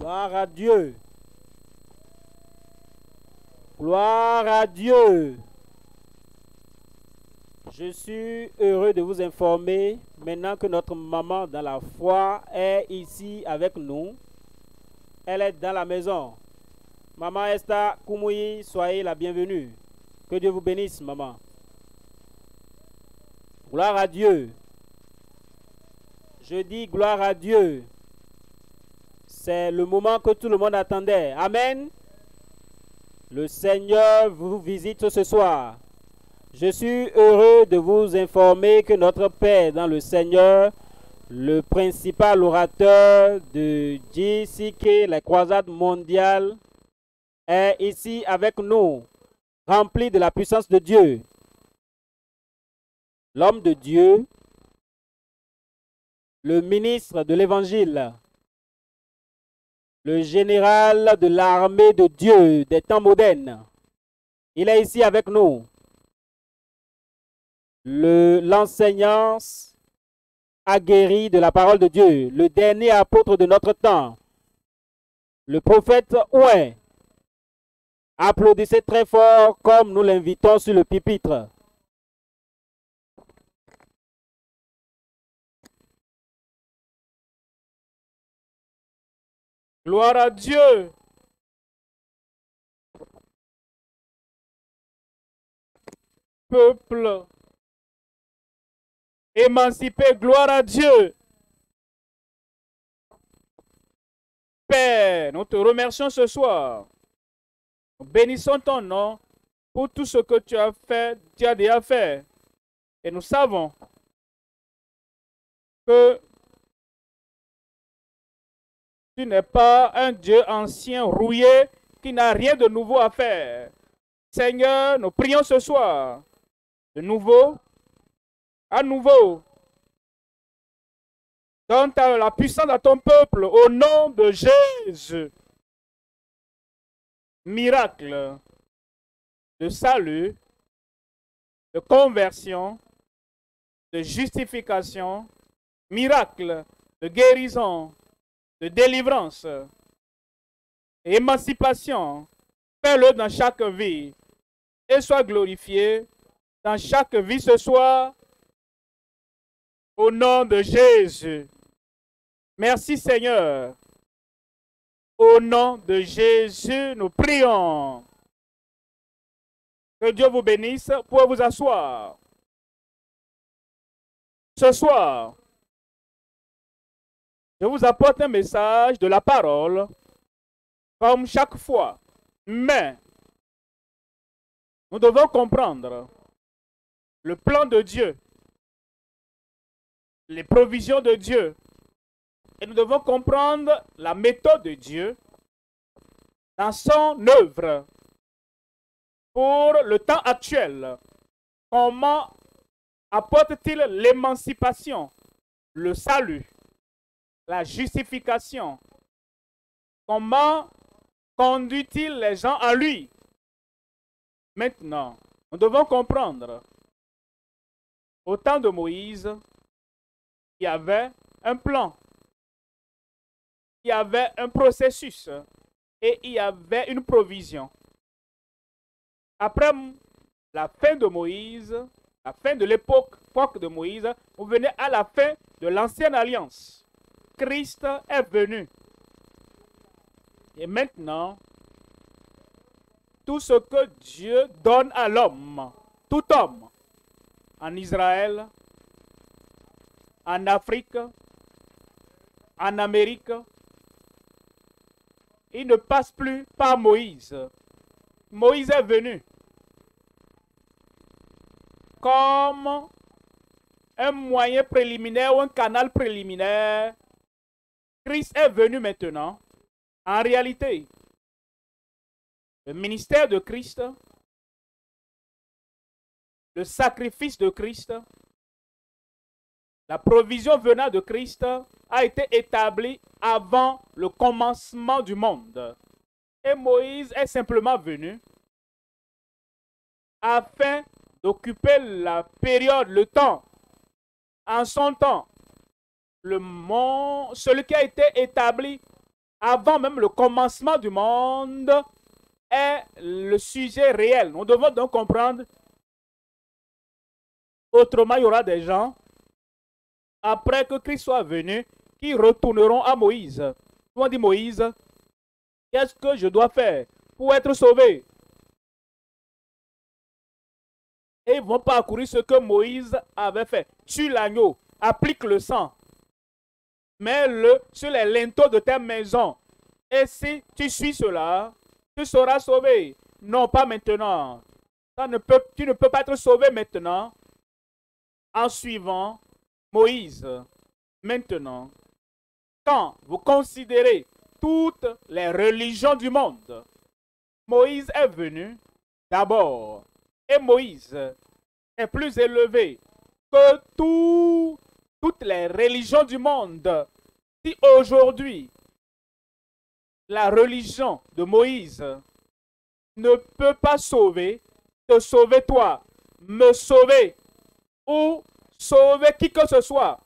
Gloire à Dieu. Gloire à Dieu. Je suis heureux de vous informer maintenant que notre maman dans la foi est ici avec nous. Elle est dans la maison. Maman Esther Koumoui, soyez la bienvenue. Que Dieu vous bénisse, maman. Gloire à Dieu. Je dis gloire à Dieu. C'est le moment que tout le monde attendait. Amen. Le Seigneur vous visite ce soir. Je suis heureux de vous informer que notre Père dans le Seigneur, le principal orateur de JCK, la croisade mondiale, est ici avec nous, rempli de la puissance de Dieu. L'homme de Dieu, le ministre de l'Évangile, le général de l'armée de Dieu des temps modernes. Il est ici avec nous. L'enseignant aguerri de la parole de Dieu, le dernier apôtre de notre temps, le prophète Oué. Applaudissez très fort comme nous l'invitons sur le pupitre. Gloire à Dieu. Peuple émancipé, gloire à Dieu. Père, nous te remercions ce soir. Nous bénissons ton nom pour tout ce que tu as fait, tu as déjà fait. Et nous savons que tu n'es pas un Dieu ancien, rouillé, qui n'a rien de nouveau à faire. Seigneur, nous prions ce soir, de nouveau, à nouveau. Donne la puissance à ton peuple au nom de Jésus. Miracle de salut, de conversion, de justification, miracle de guérison, de délivrance, émancipation. Fais-le dans chaque vie et sois glorifié dans chaque vie ce soir au nom de Jésus. Merci Seigneur. Au nom de Jésus, nous prions. Que Dieu vous bénisse. Vous pouvez vous asseoir. Ce soir, je vous apporte un message de la parole, comme chaque fois. Mais, nous devons comprendre le plan de Dieu, les provisions de Dieu. Et nous devons comprendre la méthode de Dieu dans son œuvre pour le temps actuel. Comment apporte-t-il l'émancipation, le salut, la justification? Comment conduit-il les gens à lui? Maintenant, nous devons comprendre. Au temps de Moïse, il y avait un plan. Il y avait un processus et il y avait une provision. Après la fin de Moïse, la fin de l'époque de Moïse, vous venez à la fin de l'ancienne alliance. Christ est venu. Et maintenant, tout ce que Dieu donne à l'homme, tout homme, en Israël, en Afrique, en Amérique, il ne passe plus par Moïse. Moïse est venu comme un moyen préliminaire ou un canal préliminaire. Christ est venu maintenant. En réalité, le ministère de Christ, le sacrifice de Christ, la provision venant de Christ a été établie avant le commencement du monde. Et Moïse est simplement venu afin d'occuper la période, le temps, en son temps, le monde, celui qui a été établi avant même le commencement du monde, est le sujet réel. Nous devons donc comprendre. Autrement, il y aura des gens, après que Christ soit venu, qui retourneront à Moïse. Ils vont dire, Moïse, qu'est-ce que je dois faire pour être sauvé? Et ils vont parcourir ce que Moïse avait fait. Tue l'agneau, applique le sang, mets-le sur les linteaux de ta maison. Et si tu suis cela, tu seras sauvé. Non, pas maintenant. Tu ne peux pas être sauvé maintenant en suivant Moïse. Maintenant, quand vous considérez toutes les religions du monde, Moïse est venu d'abord. Et Moïse est plus élevé que toutes les religions du monde. Si aujourd'hui, la religion de Moïse ne peut pas te sauver toi, me sauver ou sauver qui que ce soit,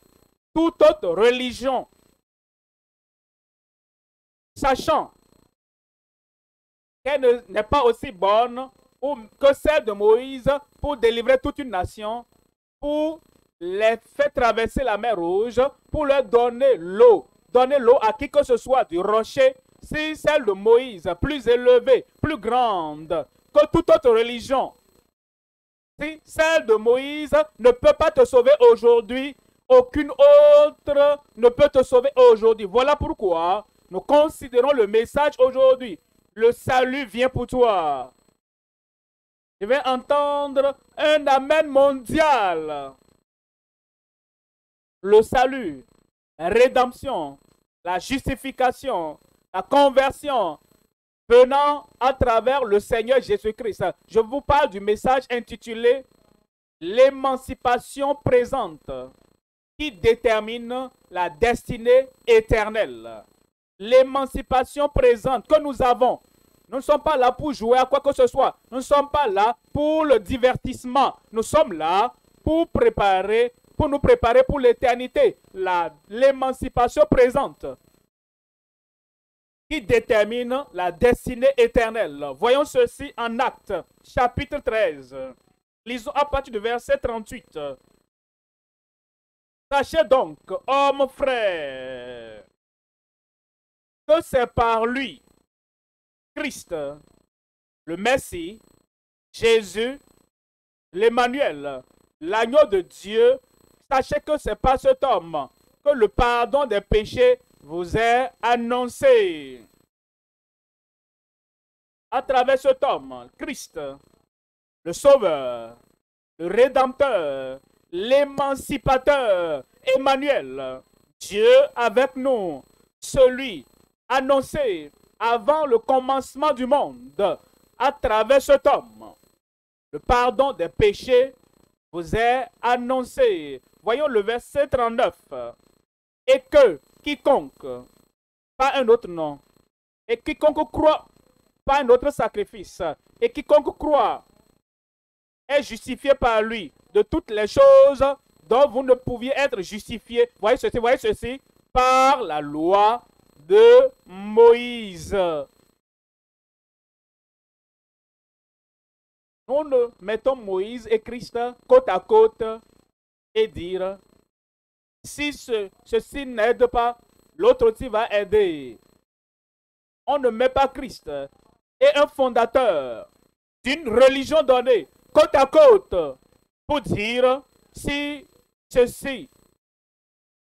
toute autre religion, sachant qu'elle n'est pas aussi bonne que celle de Moïse pour délivrer toute une nation, pour les faire traverser la mer Rouge, pour leur donner l'eau à qui que ce soit du rocher. Si celle de Moïse, plus élevée, plus grande que toute autre religion, si celle de Moïse ne peut pas te sauver aujourd'hui, aucune autre ne peut te sauver aujourd'hui. Voilà pourquoi nous considérons le message aujourd'hui. Le salut vient pour toi. Je vais entendre un amen mondial. Le salut, la rédemption, la justification, la conversion venant à travers le Seigneur Jésus-Christ. Je vous parle du message intitulé l'émancipation présente qui détermine la destinée éternelle. L'émancipation présente que nous avons. Nous ne sommes pas là pour jouer à quoi que ce soit. Nous ne sommes pas là pour le divertissement. Nous sommes là pour nous préparer pour l'éternité. L'émancipation présente qui détermine la destinée éternelle. Voyons ceci en Actes, chapitre 13. Lisons à partir du verset 38. Sachez donc, hommes frères, que c'est par lui, Christ, le Messie, Jésus, l'Emmanuel, l'agneau de Dieu. Sachez que c'est par cet homme que le pardon des péchés vous est annoncé. À travers cet homme, Christ, le Sauveur, le Rédempteur, l'Émancipateur, Emmanuel, Dieu avec nous, celui annoncé avant le commencement du monde, à travers cet homme. Le pardon des péchés vous est annoncé. Voyons le verset 39. Et que quiconque, pas un autre nom, et quiconque croit, pas un autre sacrifice, et quiconque croit est justifié par lui de toutes les choses dont vous ne pouviez être justifié. Voyez ceci, par la loi de Moïse. Nous ne mettons Moïse et Christ côte à côte et dire, si ceci n'aide pas, l'autre aussi va aider. On ne met pas Christ et un fondateur d'une religion donnée côte à côte pour dire, si ceci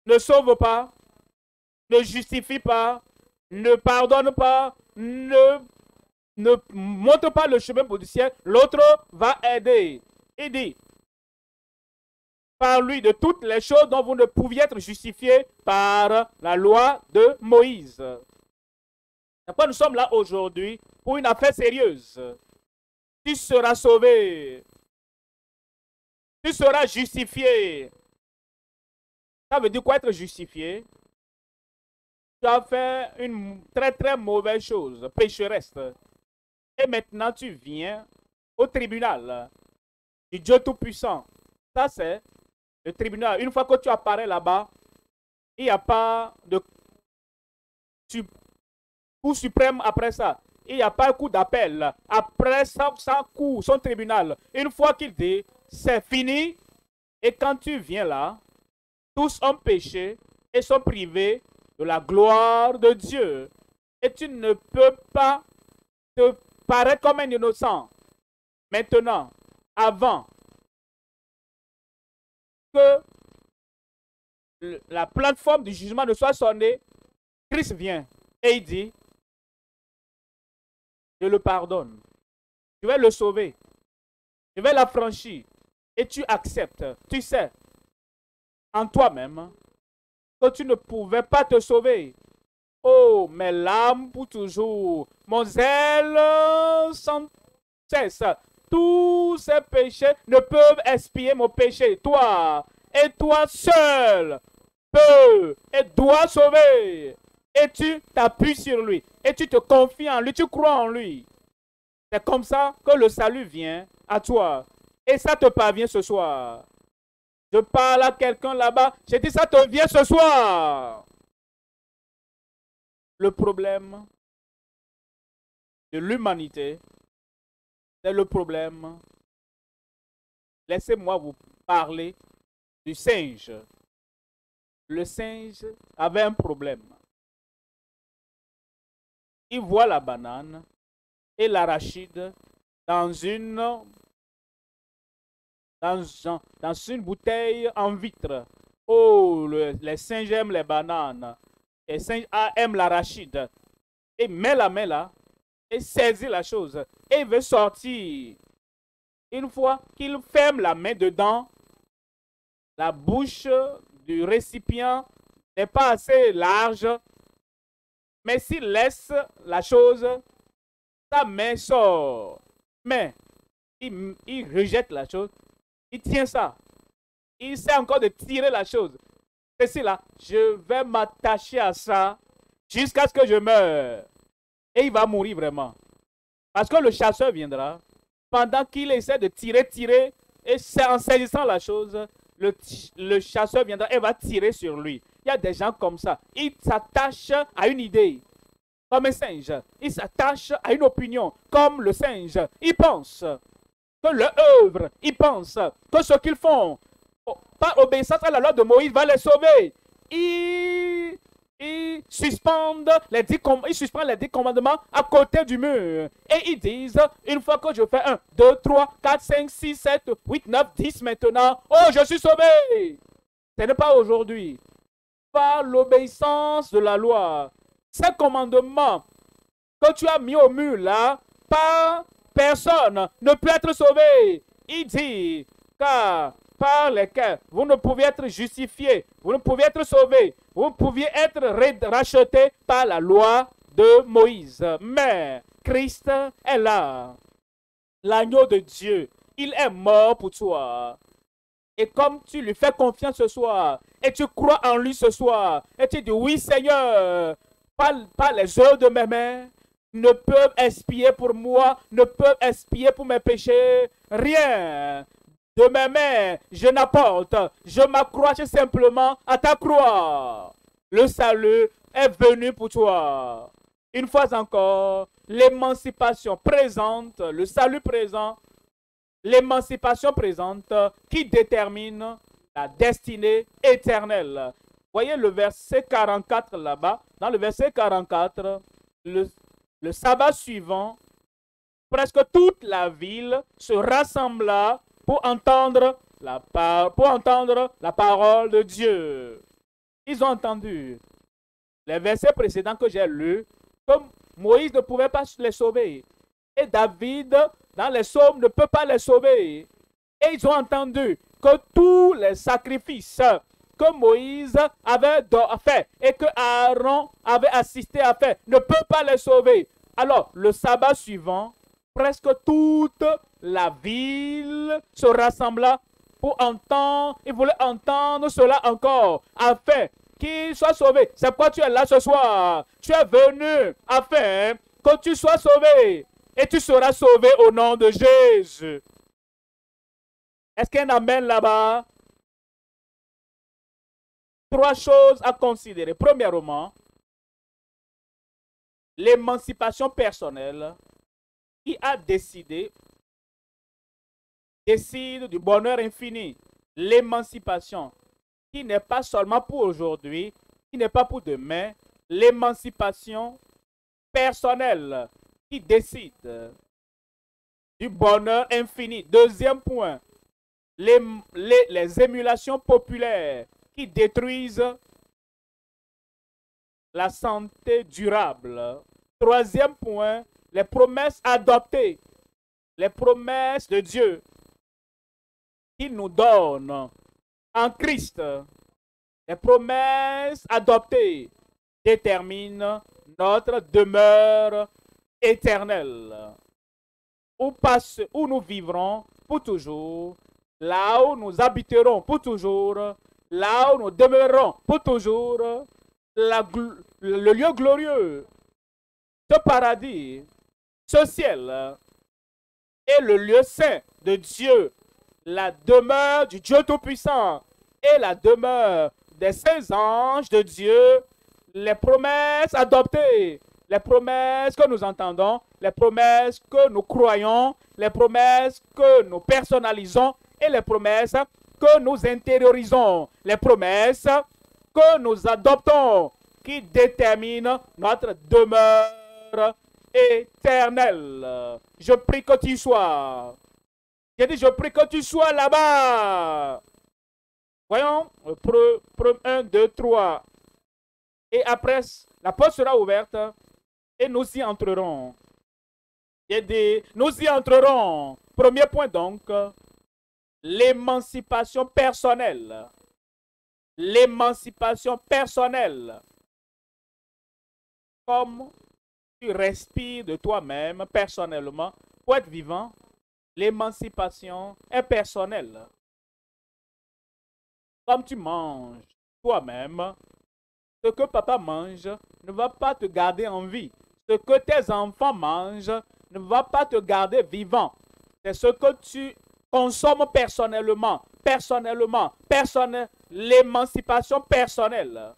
ne sauve pas, ne justifie pas, ne pardonne pas, ne montre pas le chemin pour du ciel, l'autre va aider. Il dit, par lui de toutes les choses dont vous ne pouviez être justifiés par la loi de Moïse. Pourquoi nous sommes là aujourd'hui pour une affaire sérieuse. Tu seras sauvé. Tu seras justifié. Ça veut dire quoi être justifié? Tu as fait une très très mauvaise chose, pécheresse. Et maintenant tu viens au tribunal du Dieu Tout-Puissant. Ça c'est le tribunal. Une fois que tu apparais là-bas, il n'y a pas de... Cour suprême après ça. Il n'y a pas un coup d'appel. Après ça, son tribunal. Une fois qu'il dit, c'est fini. Et quand tu viens là, tous ont péché et sont privés de la gloire de Dieu. Et tu ne peux pas te paraître comme un innocent. Maintenant, avant que la plateforme du jugement ne soit sonnée, Christ vient et il dit, je le pardonne. Je vais le sauver. Je vais l'affranchir. Et tu acceptes. Tu sais, en toi-même, que tu ne pouvais pas te sauver. Oh, mes larmes pour toujours. Mon zèle sans cesse. Tous ces péchés ne peuvent expier mon péché. Toi, et toi seul, peux et dois sauver. Et tu t'appuies sur lui. Et tu te confies en lui. Tu crois en lui. C'est comme ça que le salut vient à toi. Et ça te parvient ce soir. Je parle à quelqu'un là-bas. J'ai dit ça te vient ce soir. Le problème de l'humanité, c'est le problème. Laissez-moi vous parler du singe. Le singe avait un problème. Il voit la banane et l'arachide dans une bouteille en vitre. Oh, les singes aiment les bananes. Les singes aiment l'arachide. Et met la main là et saisit la chose. Et il veut sortir. Une fois qu'il ferme la main dedans, la bouche du récipient n'est pas assez large. Mais s'il laisse la chose, sa main sort. Mais il rejette la chose. Il tient ça. Il essaie encore de tirer la chose. Ceci là, je vais m'attacher à ça jusqu'à ce que je meure. Et il va mourir vraiment. Parce que le chasseur viendra. Pendant qu'il essaie de tirer, et en saisissant la chose, le chasseur viendra et va tirer sur lui. Il y a des gens comme ça. Ils s'attachent à une idée, comme un singe. Ils s'attachent à une opinion, comme le singe. Ils pensent que leur œuvre, ils pensent que ce qu'ils font, par obéissance à la loi de Moïse, va les sauver. Ils suspendent les 10 commandements à côté du mur. Et ils disent, une fois que je fais 1, 2, 3, 4, 5, 6, 7, 8, 9, 10 maintenant, oh, je suis sauvé. Ce n'est pas aujourd'hui. Par l'obéissance de la loi, ces commandements que tu as mis au mur là, par personne ne peut être sauvé. Il dit, car par lesquels vous ne pouviez être justifié, vous ne pouviez être sauvé, vous pouviez être racheté par la loi de Moïse. Mais Christ est là, l'agneau de Dieu. Il est mort pour toi. Et comme tu lui fais confiance ce soir, et tu crois en lui ce soir, et tu dis, oui Seigneur, par les œuvres de mes mains, ne peuvent expier pour moi, ne peuvent expier pour mes péchés, rien. De mes mains, je n'apporte, je m'accroche simplement à ta croix. Le salut est venu pour toi. Une fois encore, l'émancipation présente, le salut présent, l'émancipation présente qui détermine la destinée éternelle. Voyez le verset 44 là-bas. Dans le verset 44, le sabbat suivant, presque toute la ville se rassembla pour entendre la parole de Dieu. Ils ont entendu les versets précédents que j'ai lus, comme Moïse ne pouvait pas les sauver. Et David, dans les psaumes, ne peut pas les sauver. Et ils ont entendu que tous les sacrifices que Moïse avait fait et que Aaron avait assisté à faire ne peut pas les sauver. Alors, le sabbat suivant, presque toute la ville se rassembla pour entendre, ils voulaient entendre cela encore, afin qu'ils soient sauvés. C'est pourquoi tu es là ce soir. Tu es venu afin que tu sois sauvé. Et tu seras sauvé au nom de Jésus. Est-ce qu'il y a un amen là-bas? 3 choses à considérer. Premièrement, l'émancipation personnelle, qui a décide du bonheur infini. L'émancipation qui n'est pas seulement pour aujourd'hui, qui n'est pas pour demain, l'émancipation personnelle qui décide du bonheur infini. Deuxième point, les émulations populaires qui détruisent la santé durable. Troisième point, les promesses adoptées, les promesses de Dieu qu'il nous donne en Christ. Les promesses adoptées déterminent notre demeure éternelle, où nous vivrons pour toujours, là où nous habiterons pour toujours, là où nous demeurerons pour toujours, le lieu glorieux, ce paradis, ce ciel est le lieu saint de Dieu, la demeure du Dieu Tout-Puissant et la demeure des saints anges de Dieu. Les promesses adoptées, les promesses que nous entendons, les promesses que nous croyons, les promesses que nous personnalisons et les promesses que nous intériorisons, les promesses que nous adoptons qui déterminent notre demeure éternelle. Je prie que tu sois. J'ai dit, je prie que tu sois là-bas. Voyons, 1, 2, 3. Et après, la porte sera ouverte et nous y entrerons. J'ai dit, nous y entrerons. Premier point donc, l'émancipation personnelle. L'émancipation personnelle. Comme tu respires de toi-même personnellement pour être vivant, l'émancipation est personnelle. Comme tu manges toi-même, ce que papa mange ne va pas te garder en vie. Ce que tes enfants mangent ne va pas te garder vivant. C'est ce que tu consommes personnellement. L'émancipation personnelle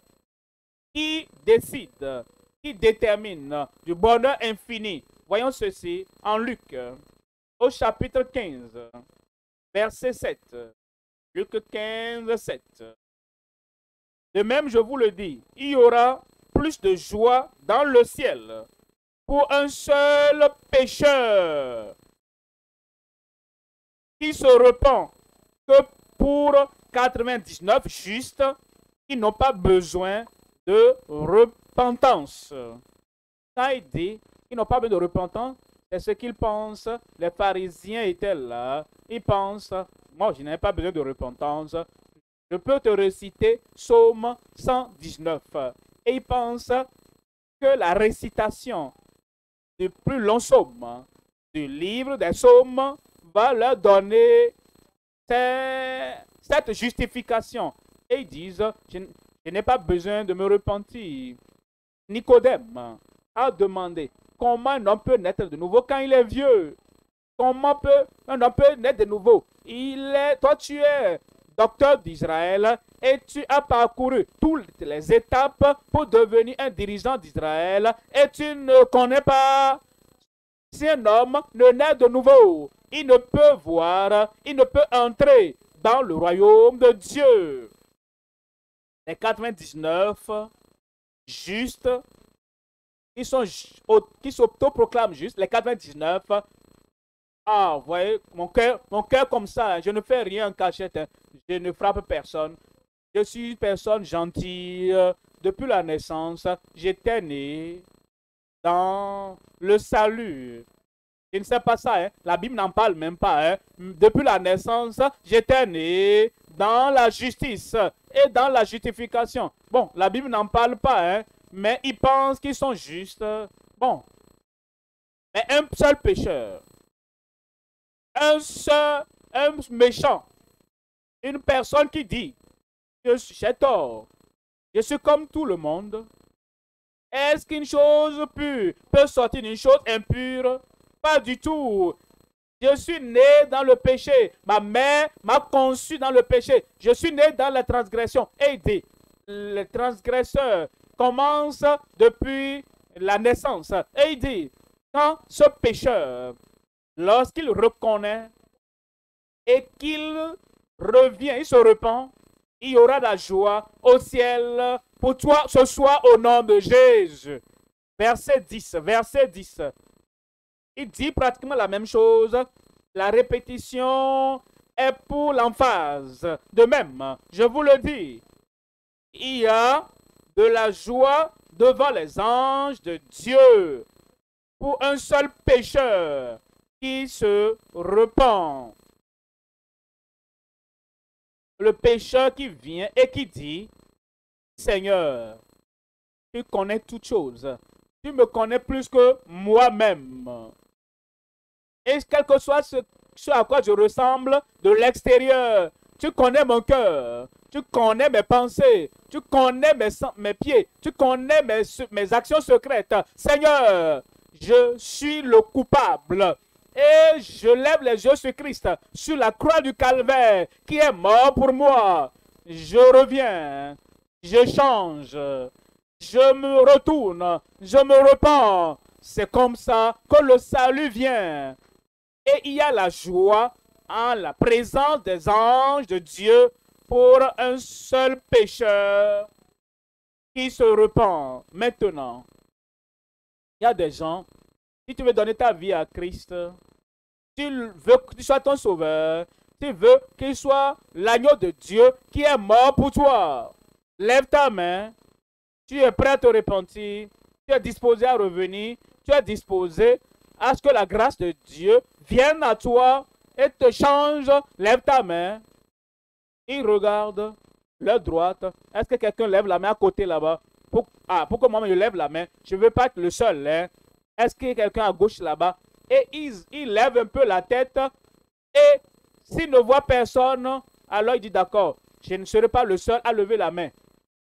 qui décide, qui détermine du bonheur infini. Voyons ceci en Luc, au chapitre 15, verset 7. Luc 15, 7. De même, je vous le dis, il y aura plus de joie dans le ciel pour un seul pécheur qui se repent que pour 99 justes qui n'ont pas besoin de repentance. Quand il dit qu'ils n'ont pas besoin de repentance, c'est ce qu'ils pensent. Les pharisiens étaient là. Ils pensent, moi je n'ai pas besoin de repentance. Je peux te réciter Psaume 119. Et ils pensent que la récitation du plus long psaume, du livre des psaumes, va leur donner cette justification. Et ils disent, je n'ai pas besoin de me repentir. Nicodème a demandé comment un homme peut naître de nouveau quand il est vieux. Comment un homme peut naître de nouveau? Toi, tu es docteur d'Israël et tu as parcouru toutes les étapes pour devenir un dirigeant d'Israël et tu ne connais pas. Si un homme ne naît de nouveau, il ne peut voir, il ne peut entrer dans le royaume de Dieu. Les 99 justes qui s'autoproclament justes, les 99, ah, vous voyez, mon cœur comme ça, je ne fais rien en cachette, je ne frappe personne. Je suis une personne gentille. Depuis la naissance, j'étais né dans le salut. Je ne sais pas ça, hein? La Bible n'en parle même pas. Hein? Depuis la naissance, j'étais né dans la justice et dans la justification. Bon, la Bible n'en parle pas, hein? Mais ils pensent qu'ils sont justes. Bon, mais un seul pécheur, un méchant, une personne qui dit, j'ai tort, je suis comme tout le monde. Est-ce qu'une chose pure peut sortir d'une chose impure? Pas du tout. Je suis né dans le péché. Ma mère m'a conçu dans le péché. Je suis né dans la transgression. Et il dit, les transgresseurs commencent depuis la naissance. Et il dit, quand ce pécheur, lorsqu'il reconnaît et qu'il revient, il se repent, il y aura la joie au ciel pour toi ce soir au nom de Jésus. Verset 10, verset 10. Il dit pratiquement la même chose. La répétition est pour l'emphase. De même, je vous le dis, il y a de la joie devant les anges de Dieu pour un seul pécheur qui se repent. Le pécheur qui vient et qui dit, Seigneur, tu connais toutes choses. Tu me connais plus que moi-même. Et quel que soit ce à quoi je ressemble de l'extérieur, tu connais mon cœur, tu connais mes pensées, tu connais mes pieds, tu connais mes actions secrètes. Seigneur, je suis le coupable. Et je lève les yeux sur Christ, sur la croix du calvaire, qui est mort pour moi. Je reviens, je change, je me retourne, je me repens. C'est comme ça que le salut vient. Et il y a la joie en la présence des anges de Dieu pour un seul pécheur qui se repent. Maintenant, il y a des gens, si tu veux donner ta vie à Christ, tu veux qu'il soit ton sauveur, tu veux qu'il soit l'agneau de Dieu qui est mort pour toi. Lève ta main, tu es prêt à te repentir, tu es disposé à revenir, tu es disposé à ce que la grâce de Dieu vienne à toi et te change. Lève ta main. Il regarde leur droite. Est-ce que quelqu'un lève la main à côté là-bas? Pour que moi je lève la main. Je ne veux pas être le seul. Hein? Est-ce qu'il y a quelqu'un à gauche là-bas? Et il lève un peu la tête. Et s'il ne voit personne, alors il dit d'accord, je ne serai pas le seul à lever la main.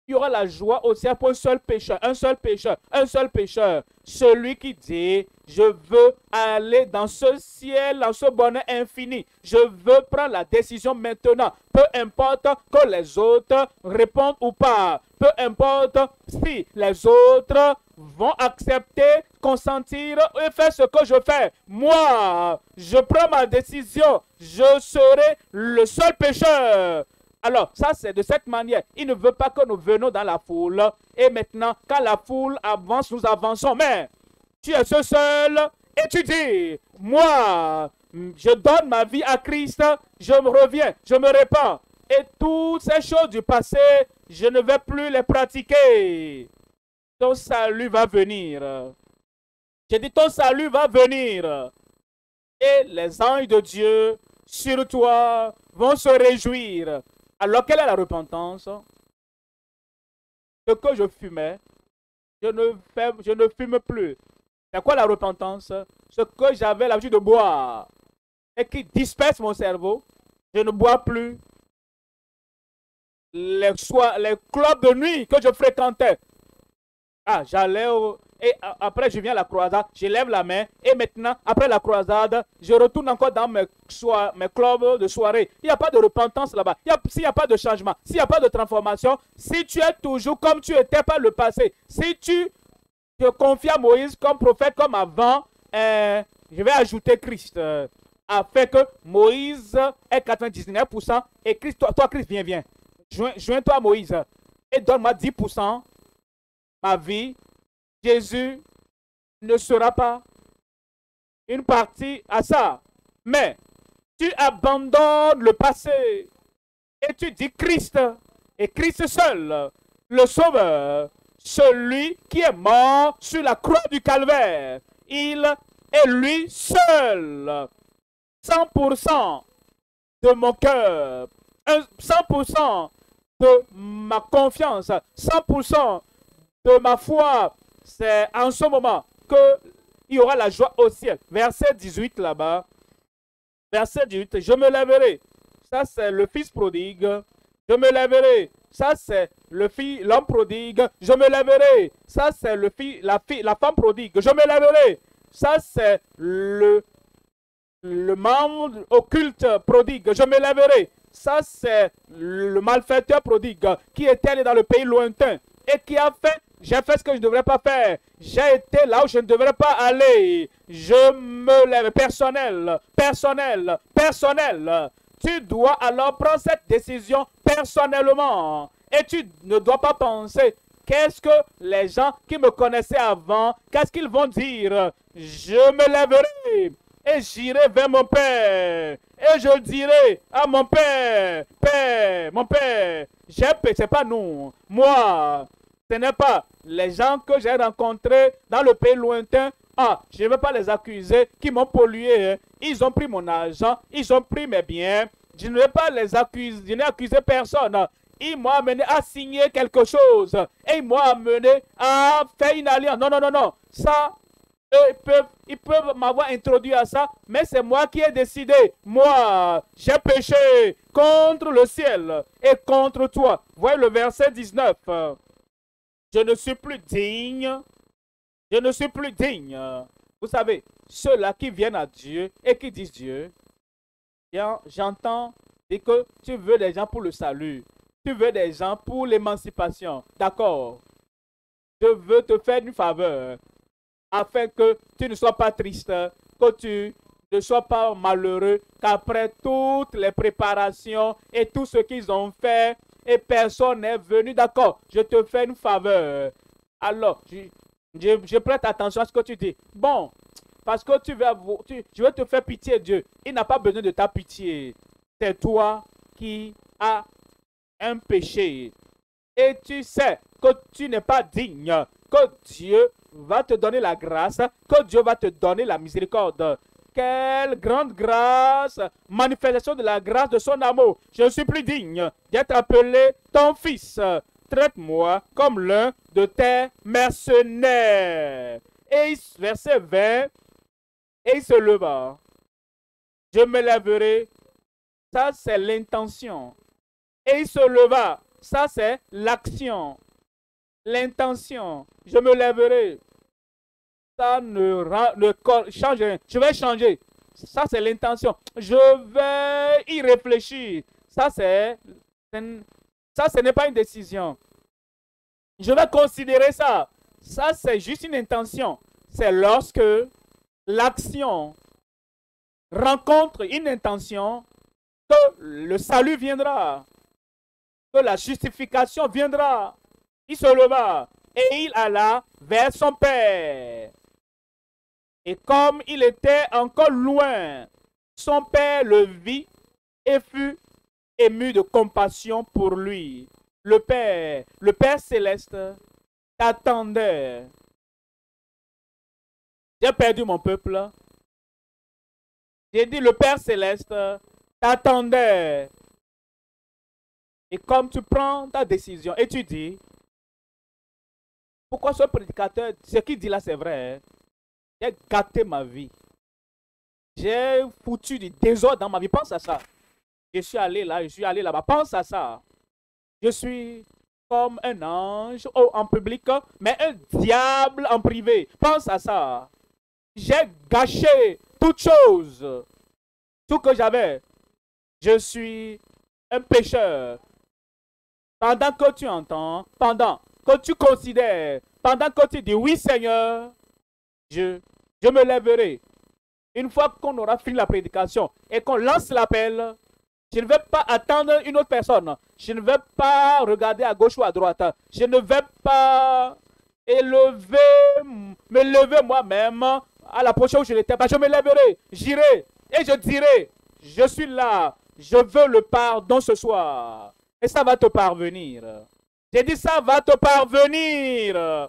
Il y aura la joie au ciel pour un seul pécheur, un seul pécheur, un seul pécheur. Celui qui dit, je veux aller dans ce ciel, dans ce bonheur infini. Je veux prendre la décision maintenant. Peu importe que les autres répondent ou pas. Peu importe si les autres vont accepter, consentir et faire ce que je fais. Moi, je prends ma décision. Je serai le seul pécheur. Alors, ça c'est de cette manière. Il ne veut pas que nous venions dans la foule. Et maintenant, quand la foule avance, nous avançons. Mais tu es ce seul et tu dis, moi, je donne ma vie à Christ, je me reviens, je me répands. Et toutes ces choses du passé, je ne vais plus les pratiquer. Ton salut va venir. J'ai dit, ton salut va venir. Et les anges de Dieu sur toi vont se réjouir. Alors, quelle est la repentance? Ce que je fumais, je ne fume plus. C'est quoi la repentance? Ce que j'avais l'habitude de boire et qui disperse mon cerveau, je ne bois plus. Les clubs de nuit que je fréquentais, j'allais et après je viens à la croisade, je lève la main et maintenant après la croisade, je retourne encore dans mes clubs de soirée. Il n'y a pas de repentance là-bas. S'il n'y a pas de changement, s'il n'y a pas de transformation, si tu es toujours comme tu étais par le passé, si tu te confies à Moïse comme prophète comme avant, je vais ajouter Christ afin que Moïse ait 99% et Christ, toi Christ viens. Joins-toi à Moïse et donne-moi 10%. Ma vie, Jésus ne sera pas une partie à ça. Mais tu abandonnes le passé et tu dis Christ et Christ seul, le Sauveur, celui qui est mort sur la croix du calvaire. Il est lui seul, 100% de mon cœur, 100% de ma confiance, 100% de ma foi. C'est en ce moment qu'il y aura la joie au ciel. Verset 18 là-bas. Verset 18. Je me lèverai. Ça, c'est le fils prodigue. Je me lèverai. Ça, c'est l'homme prodigue. Je me lèverai. Ça, c'est la femme prodigue. Je me lèverai. Ça, c'est le membre occulte prodigue. Je me lèverai. Ça, c'est le malfaiteur prodigue qui était allé dans le pays lointain et qui a fait j'ai fait ce que je ne devrais pas faire. J'ai été là où je ne devrais pas aller. Je me lève. Personnel, personnel, personnel. Tu dois alors prendre cette décision personnellement. Et tu ne dois pas penser, qu'est-ce que les gens qui me connaissaient avant, qu'est-ce qu'ils vont dire? Je me lèverai et j'irai vers mon Père. Et je dirai à mon Père, Père, mon Père, j'ai péché, c'est pas nous, moi. Ce n'est pas les gens que j'ai rencontrés dans le pays lointain. Ah, je ne vais pas les accuser qui m'ont pollué. Ils ont pris mon argent, ils ont pris mes biens. Je ne vais pas les accuser, je n'ai accusé personne. Ils m'ont amené à signer quelque chose. Et ils m'ont amené à faire une alliance. Non, non, non, non. Ça, ils peuvent m'avoir introduit à ça, mais c'est moi qui ai décidé. Moi, j'ai péché contre le ciel et contre toi. Voyez le verset 19. Je ne suis plus digne. Je ne suis plus digne. Vous savez, ceux-là qui viennent à Dieu et qui disent Dieu, j'entends dire que tu veux des gens pour le salut. Tu veux des gens pour l'émancipation. D'accord. Je veux te faire une faveur afin que tu ne sois pas triste, que tu ne sois pas malheureux, qu'après toutes les préparations et tout ce qu'ils ont fait, et personne n'est venu, d'accord, je te fais une faveur. Alors, je prête attention à ce que tu dis. Bon, parce que je vais te faire pitié, Dieu. Il n'a pas besoin de ta pitié. C'est toi qui as un péché. Et tu sais que tu n'es pas digne, que Dieu va te donner la grâce, que Dieu va te donner la miséricorde. Quelle grande grâce, manifestation de la grâce de son amour. Je ne suis plus digne d'être appelé ton fils. Traite-moi comme l'un de tes mercenaires. Et verset 20, et il se leva. Je me lèverai. Ça, c'est l'intention. Et il se leva. Ça, c'est l'action. L'intention. Je me lèverai. Ça ne change rien. Je vais changer. Ça, c'est l'intention. Je vais y réfléchir. Ça, ce n'est pas une décision. Je vais considérer ça. Ça, c'est juste une intention. C'est lorsque l'action rencontre une intention que le salut viendra, que la justification viendra. Il se leva et il alla vers son père. Et comme il était encore loin, son père le vit et fut ému de compassion pour lui. Le Père céleste, t'attendait. J'ai perdu mon peuple. J'ai dit, le Père céleste t'attendait. Et comme tu prends ta décision et tu dis, pourquoi ce prédicateur, ce qu'il dit là, c'est vrai. Hein? J'ai gâté ma vie. J'ai foutu du désordre dans ma vie. Pense à ça. Je suis allé là-bas. Pense à ça. Je suis comme un ange en public, mais un diable en privé. Pense à ça. J'ai gâché toute chose. Tout que j'avais. Je suis un pécheur. Pendant que tu entends, pendant que tu considères, pendant que tu dis oui Seigneur, je me lèverai. Une fois qu'on aura fini la prédication et qu'on lance l'appel, je ne vais pas attendre une autre personne. Je ne vais pas regarder à gauche ou à droite. Je ne vais pas me lever moi-même à la prochaine où je n'étais pas. Je me lèverai, j'irai et je dirai, je suis là, je veux le pardon ce soir. Et ça va te parvenir. J'ai dit, ça va te parvenir.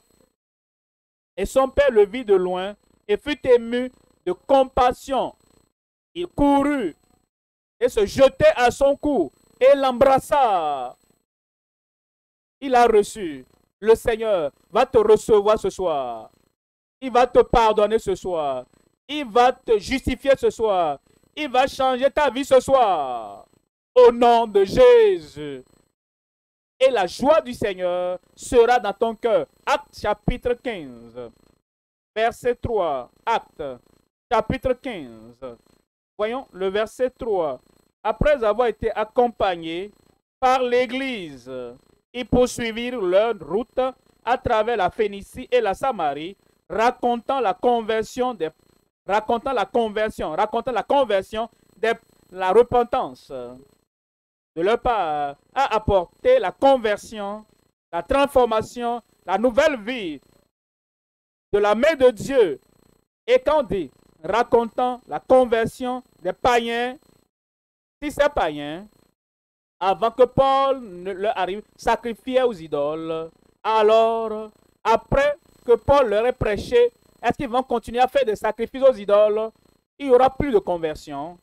Et son père le vit de loin et fut ému de compassion. Il courut et se jetait à son cou et l'embrassa. Il a reçu. Le Seigneur va te recevoir ce soir. Il va te pardonner ce soir. Il va te justifier ce soir. Il va changer ta vie ce soir. Au nom de Jésus. Et la joie du Seigneur sera dans ton cœur. Acte chapitre 15. Verset 3. Acte chapitre 15. Voyons le verset 3. Après avoir été accompagnés par l'Église, ils poursuivirent leur route à travers la Phénicie et la Samarie, racontant la conversion, la repentance de leur part, a apporté la conversion, la transformation, la nouvelle vie de la main de Dieu. Et quand on dit racontant la conversion des païens, si ces païens, avant que Paul ne leur arrive, sacrifiaient aux idoles, alors, après que Paul leur ait prêché, est-ce qu'ils vont continuer à faire des sacrifices aux idoles? Il n'y aura plus de conversion.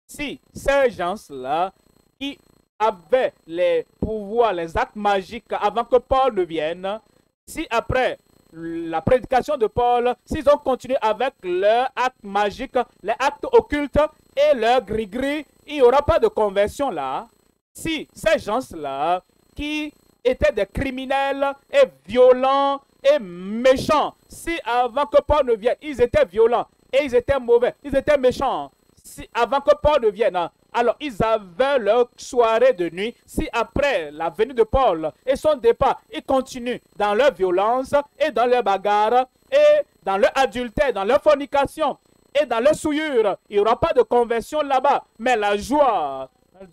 Si ces gens-là, qui avaient les pouvoirs, les actes magiques avant que Paul ne vienne, si après la prédication de Paul, s'ils ont continué avec leurs actes magiques, les actes occultes et leurs gris-gris, il n'y aura pas de conversion là. Si ces gens-là, qui étaient des criminels et violents et méchants, si avant que Paul ne vienne, ils étaient violents et ils étaient mauvais, ils étaient méchants, si avant que Paul ne vienne, alors ils avaient leur soirée de nuit. Si après la venue de Paul et son départ, ils continuent dans leur violence et dans leur bagarre et dans leur adultère, dans leur fornication et dans leur souillure, il n'y aura pas de conversion là-bas. Mais la joie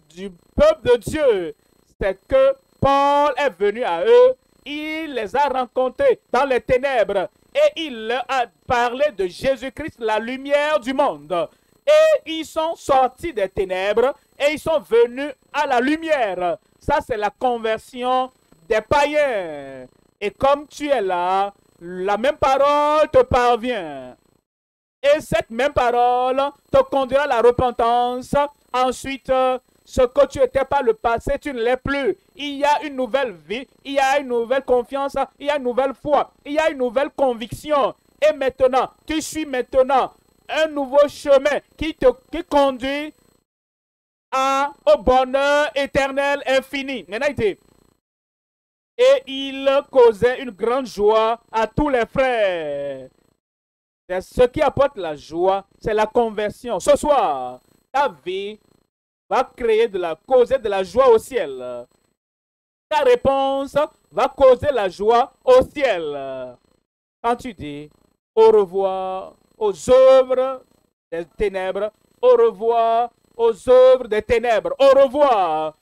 du peuple de Dieu, c'est que Paul est venu à eux, il les a rencontrés dans les ténèbres et il leur a parlé de Jésus-Christ, la lumière du monde. Et ils sont sortis des ténèbres et ils sont venus à la lumière. Ça, c'est la conversion des païens. Et comme tu es là, la même parole te parvient. Et cette même parole te conduira à la repentance. Ensuite, ce que tu étais par le passé, tu ne l'es plus. Il y a une nouvelle vie, il y a une nouvelle confiance, il y a une nouvelle foi, il y a une nouvelle conviction. Et maintenant, tu suis maintenant un nouveau chemin qui conduit au bonheur éternel infini. Et il causait une grande joie à tous les frères. C'est ce qui apporte la joie, c'est la conversion. Ce soir, ta vie va causer de la joie au ciel. Ta réponse va causer la joie au ciel. Quand tu dis au revoir aux œuvres des ténèbres, au revoir aux œuvres des ténèbres, au revoir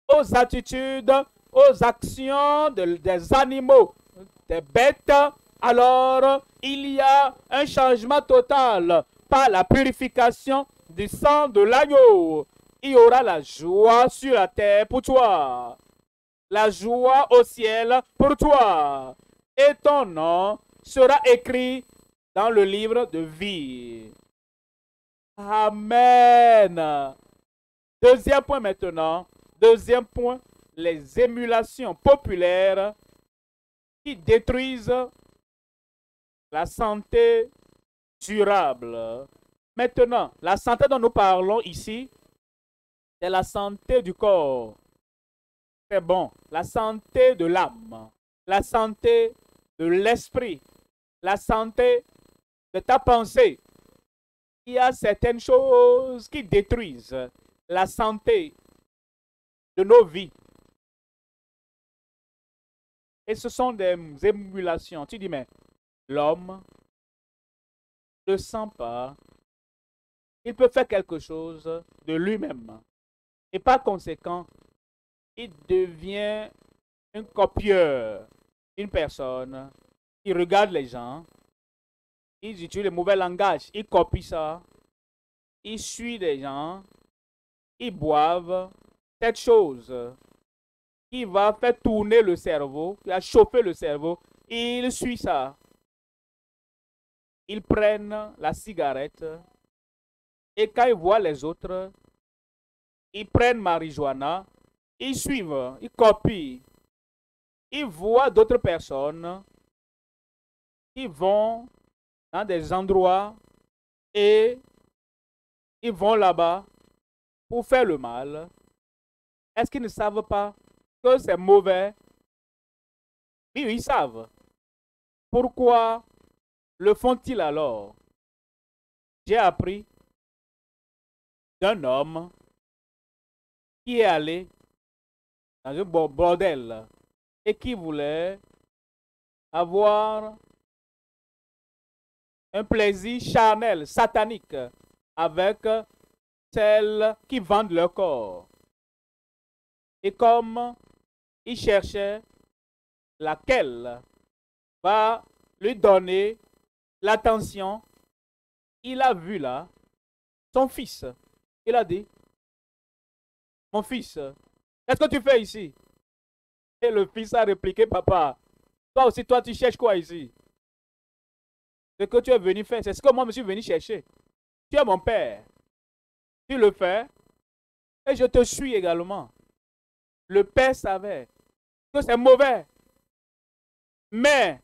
aux attitudes, aux actions des animaux, des bêtes, alors il y a un changement total par la purification du sang de l'agneau. Il y aura la joie sur la terre pour toi, la joie au ciel pour toi, et ton nom sera écrit dans le livre de vie. Amen. Deuxième point maintenant. Deuxième point, les émulations populaires qui détruisent la santé durable. Maintenant, la santé dont nous parlons ici, c'est la santé du corps. C'est bon. La santé de l'âme. La santé de l'esprit. La santé de ta pensée. Il y a certaines choses qui détruisent la santé de nos vies. Et ce sont des émulations. Tu dis, mais l'homme ne sent pas. Il peut faire quelque chose de lui-même. Et par conséquent, il devient un copieur. Une personne qui regarde les gens. Il utilise le mauvais langage. Il copie ça. Il suit les gens. Ils boivent cette chose qui va faire tourner le cerveau, qui va chauffer le cerveau. Ils suivent ça. Ils prennent la cigarette. Et quand ils voient les autres, ils prennent marijuana. Ils suivent, ils copient. Ils voient d'autres personnes qui vont dans des endroits et ils vont là-bas pour faire le mal. Est-ce qu'ils ne savent pas que c'est mauvais? Oui, ils savent. Pourquoi le font-ils alors? J'ai appris d'un homme qui est allé dans un bordel et qui voulait avoir un plaisir charnel, satanique, avec celles qui vendent leur corps. Et comme il cherchait laquelle va lui donner l'attention, il a vu là son fils. Il a dit, mon fils, qu'est-ce que tu fais ici? Et le fils a répliqué, papa, toi aussi, toi, tu cherches quoi ici? Ce que tu es venu faire, c'est ce que moi, je suis venu chercher. Tu es mon père. Tu le fais et je te suis également. Le père savait que c'est mauvais. Mais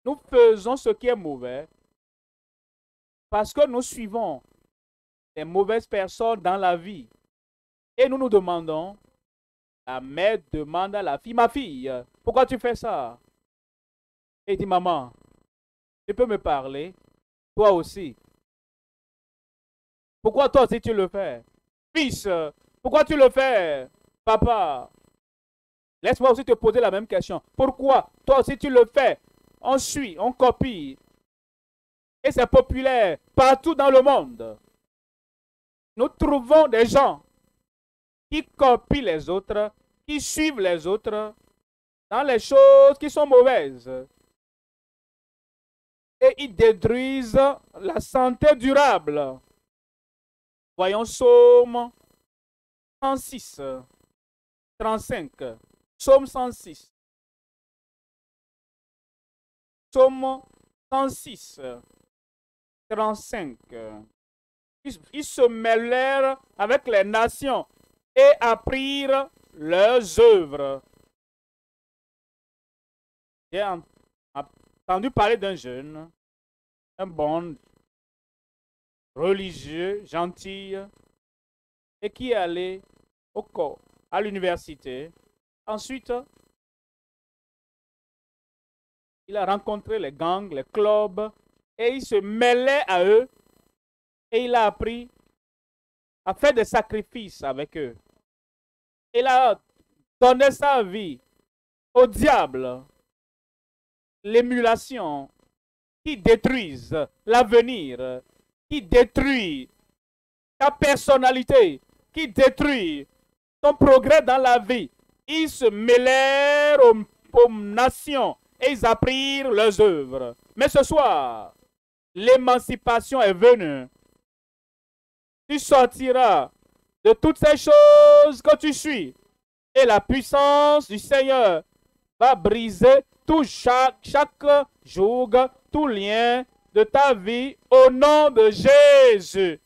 nous faisons ce qui est mauvais parce que nous suivons les mauvaises personnes dans la vie. Et nous nous demandons, la mère demande à la fille, ma fille, pourquoi tu fais ça? Et il dit, maman, tu peux me parler? Toi aussi. Pourquoi toi aussi tu le fais? Fils, pourquoi tu le fais? Papa, laisse-moi aussi te poser la même question. Pourquoi toi aussi tu le fais? On suit, on copie. Et c'est populaire partout dans le monde. Nous trouvons des gens qui copient les autres, qui suivent les autres dans les choses qui sont mauvaises. Et ils détruisent la santé durable. Voyons Psaume 106, 35. Psaume 106. Psaume 106, 35. Ils se mêlèrent avec les nations et apprirent leurs œuvres. J'ai entendu parler d'un jeune, un bon religieux, gentil, et qui est allé à l'université. Ensuite, il a rencontré les gangs, les clubs, et il se mêlait à eux, et il a appris à faire des sacrifices avec eux. Il a donné sa vie au diable, l'émulation qui détruisent l'avenir, qui détruit ta personnalité, qui détruit ton progrès dans la vie. Ils se mêlèrent aux nations et ils apprirent leurs œuvres. Mais ce soir, l'émancipation est venue. Tu sortiras de toutes ces choses que tu suis. Et la puissance du Seigneur va briser chaque joug, tout lien de ta vie au nom de Jésus.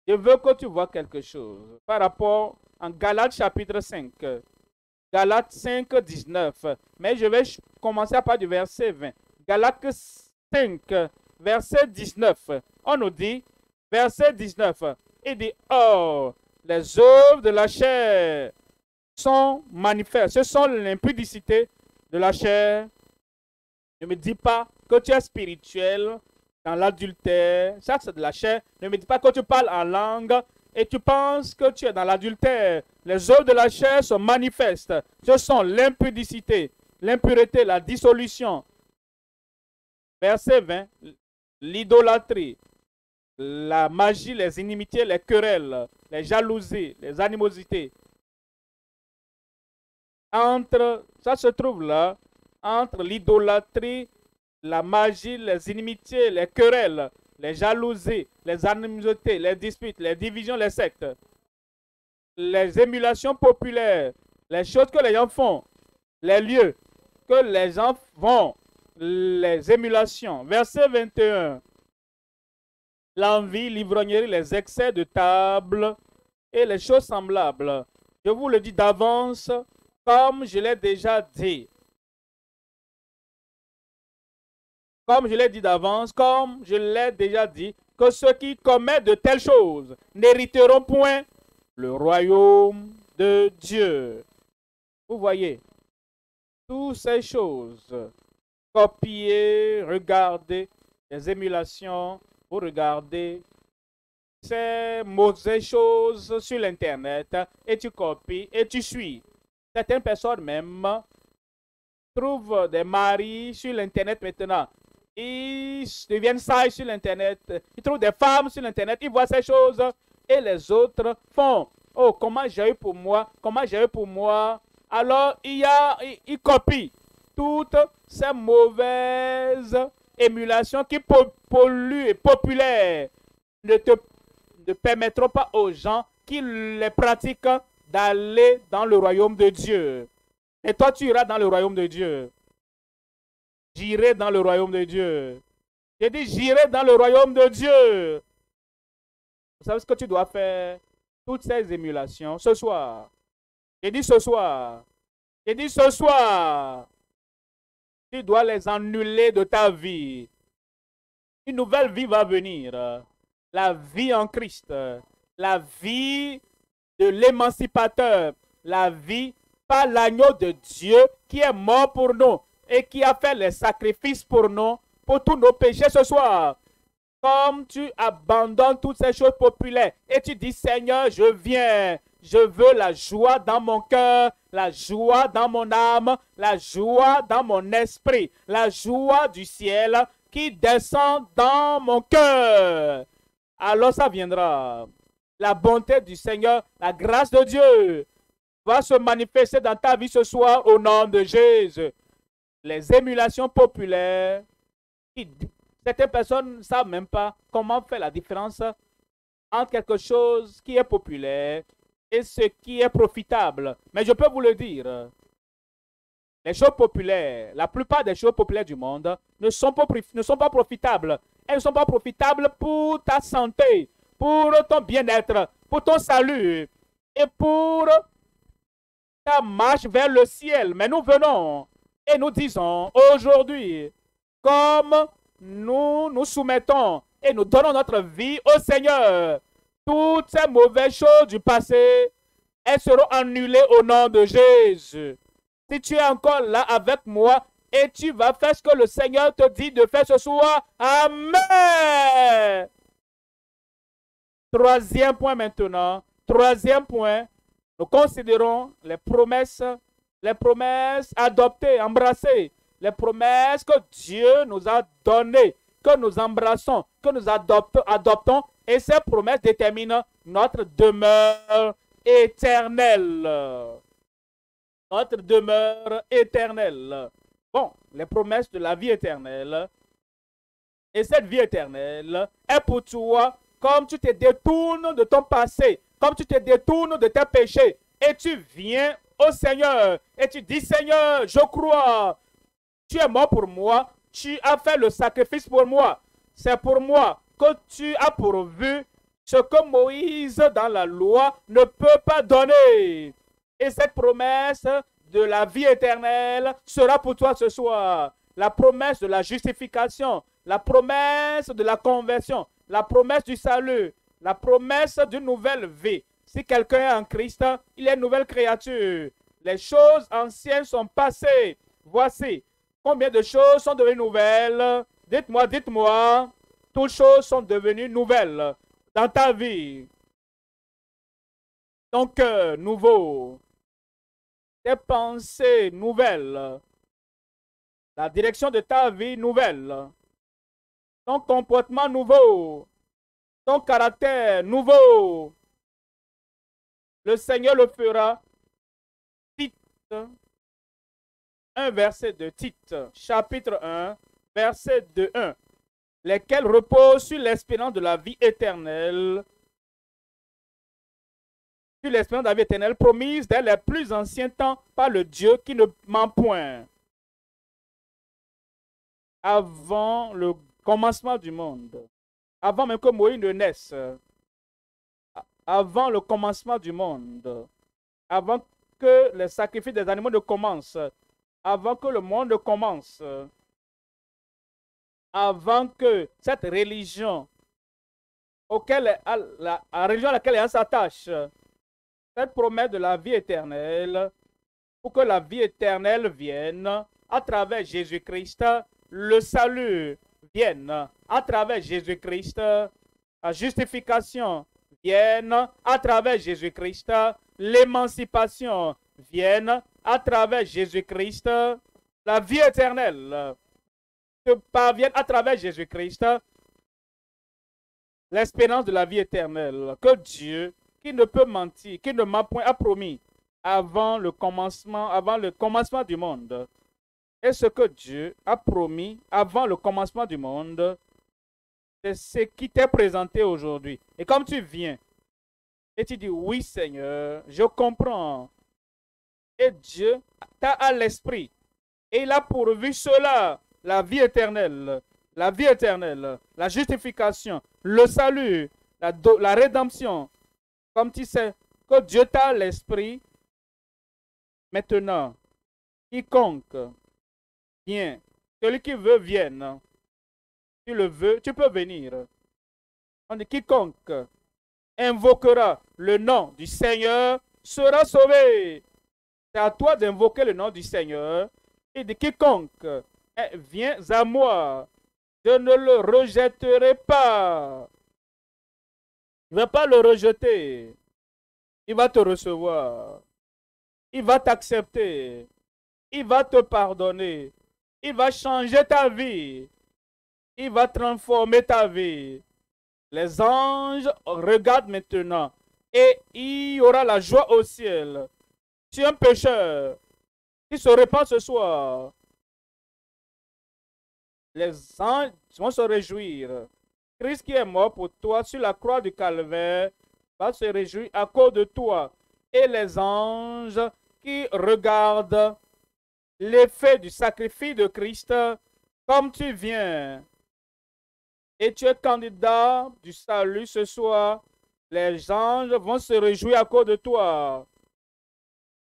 Je veux que tu vois quelque chose par rapport à Galates chapitre 5. Galates 5, 19. Mais je vais commencer à partir du verset 20. Galates 5, verset 19. On nous dit, verset 19, il dit, oh, les œuvres de la chair sont manifestes. Ce sont l'impudicité de la chair. Ne me dis pas que tu es spirituel dans l'adultère. Ça, c'est de la chair. Ne me dis pas que tu parles en langue et tu penses que tu es dans l'adultère. Les œuvres de la chair sont manifestes. Ce sont l'impudicité, l'impureté, la dissolution. Verset 20, l'idolâtrie, la magie, les inimitiés, les querelles, les jalousies, les animosités. Ça se trouve là, entre l'idolâtrie, la magie, les inimitiés, les querelles, les jalousies, les animosités, les disputes, les divisions, les sectes, les émulations populaires, les choses que les gens font, les lieux que les gens vont, les émulations. Verset 21. L'envie, l'ivrognerie, les excès de table et les choses semblables. Je vous le dis d'avance, comme je l'ai déjà dit. Comme je l'ai dit d'avance, comme je l'ai déjà dit, que ceux qui commettent de telles choses n'hériteront point le royaume de Dieu. Vous voyez, toutes ces choses, copier, regarder, les émulations, vous regardez ces mauvaises choses sur l'Internet et tu copies et tu suis. Certaines personnes même trouvent des maris sur l'Internet maintenant. Ils deviennent sages sur l'Internet. Ils trouvent des femmes sur l'Internet. Ils voient ces choses. Et les autres font, oh, comment j'ai eu pour moi? Comment j'ai eu pour moi? Alors, ils copient toutes ces mauvaises émulations qui polluent et populaires. Ne permettront pas aux gens qui les pratiquent d'aller dans le royaume de Dieu. Et toi, tu iras dans le royaume de Dieu. J'irai dans le royaume de Dieu. J'ai dit, j'irai dans le royaume de Dieu. Vous savez ce que tu dois faire? Toutes ces émulations ce soir. J'ai dit ce soir. J'ai dit ce soir. Tu dois les annuler de ta vie. Une nouvelle vie va venir. La vie en Christ. La vie de l'émancipateur. La vie par l'agneau de Dieu qui est mort pour nous et qui a fait les sacrifices pour nous, pour tous nos péchés ce soir. Comme tu abandonnes toutes ces choses populaires et tu dis, Seigneur, je viens, je veux la joie dans mon cœur, la joie dans mon âme, la joie dans mon esprit, la joie du ciel qui descend dans mon cœur. Alors ça viendra. La bonté du Seigneur, la grâce de Dieu va se manifester dans ta vie ce soir au nom de Jésus. Les émulations populaires, certaines personnes ne savent même pas comment faire la différence entre quelque chose qui est populaire et ce qui est profitable. Mais je peux vous le dire, les choses populaires, la plupart des choses populaires du monde ne sont pas profitables. Elles ne sont pas profitables pour ta santé, pour ton bien-être, pour ton salut et pour ta marche vers le ciel. Mais nous venons et nous disons aujourd'hui, comme nous nous soumettons et nous donnons notre vie au Seigneur, toutes ces mauvaises choses du passé, elles seront annulées au nom de Jésus. Si tu es encore là avec moi et tu vas faire ce que le Seigneur te dit de faire ce soir, amen. Troisième point maintenant. Troisième point, nous considérons les promesses adoptées, embrassées, les promesses que Dieu nous a données, que nous embrassons, que nous adoptons, et ces promesses déterminent notre demeure éternelle. Notre demeure éternelle. Bon, les promesses de la vie éternelle. Et cette vie éternelle est pour toi comme tu te détournes de ton passé, comme tu te détournes de tes péchés, et tu viens au Seigneur, et tu dis, Seigneur, je crois, tu es mort pour moi, tu as fait le sacrifice pour moi, c'est pour moi que tu as pourvu ce que Moïse dans la loi ne peut pas donner. Et cette promesse de la vie éternelle sera pour toi ce soir. La promesse de la justification, la promesse de la conversion, la promesse du salut, la promesse d'une nouvelle vie. Si quelqu'un est en Christ, il est une nouvelle créature. Les choses anciennes sont passées. Voici combien de choses sont devenues nouvelles. Dites-moi, toutes choses sont devenues nouvelles dans ta vie. Ton cœur nouveau, tes pensées nouvelles, la direction de ta vie nouvelle, ton comportement nouveau, ton caractère nouveau. Le Seigneur le fera. Tite, un verset de Tite, chapitre 1, verset 1, lesquels reposent sur l'espérance de la vie éternelle, sur l'espérance de la vie éternelle promise dès les plus anciens temps par le Dieu qui ne ment point. Avant le commencement du monde, avant même que Moïse ne naisse, avant le commencement du monde, avant que les sacrifices des animaux ne commencent, avant que le monde ne commence, avant que cette religion la religion à laquelle elle s'attache, cette promesse de la vie éternelle, pour que la vie éternelle vienne à travers Jésus-Christ, le salut vienne à travers Jésus-Christ, la justification vienne à travers Jésus-Christ, l'émancipation vienne à travers Jésus-Christ, la vie éternelle te parvienne à travers Jésus-Christ, l'espérance de la vie éternelle que Dieu, qui ne peut mentir, qui ne m'a point, a promis avant le commencement du monde. Et ce que Dieu a promis avant le commencement du monde, c'est ce qui t'est présenté aujourd'hui. Et comme tu viens et tu dis, oui Seigneur, je comprends. Et Dieu t'a à l'esprit. Et il a pourvu cela, la vie éternelle, la justification, le salut, la rédemption. Comme tu sais que Dieu t'a à l'esprit, maintenant, quiconque vient, celui qui veut vienne. Tu le veux, tu peux venir. On dit quiconque invoquera le nom du Seigneur sera sauvé. C'est à toi d'invoquer le nom du Seigneur. Et de quiconque viens à moi, je ne le rejetterai pas. Je ne vais pas le rejeter. Il va te recevoir. Il va t'accepter. Il va te pardonner. Il va changer ta vie. Il va transformer ta vie. Les anges regardent maintenant et il y aura la joie au ciel. Tu es un pécheur qui se répand ce soir. Les anges vont se réjouir. Christ qui est mort pour toi sur la croix du calvaire va se réjouir à cause de toi. Et les anges qui regardent l'effet du sacrifice de Christ, comme tu viens et tu es candidat du salut ce soir, les anges vont se réjouir à cause de toi.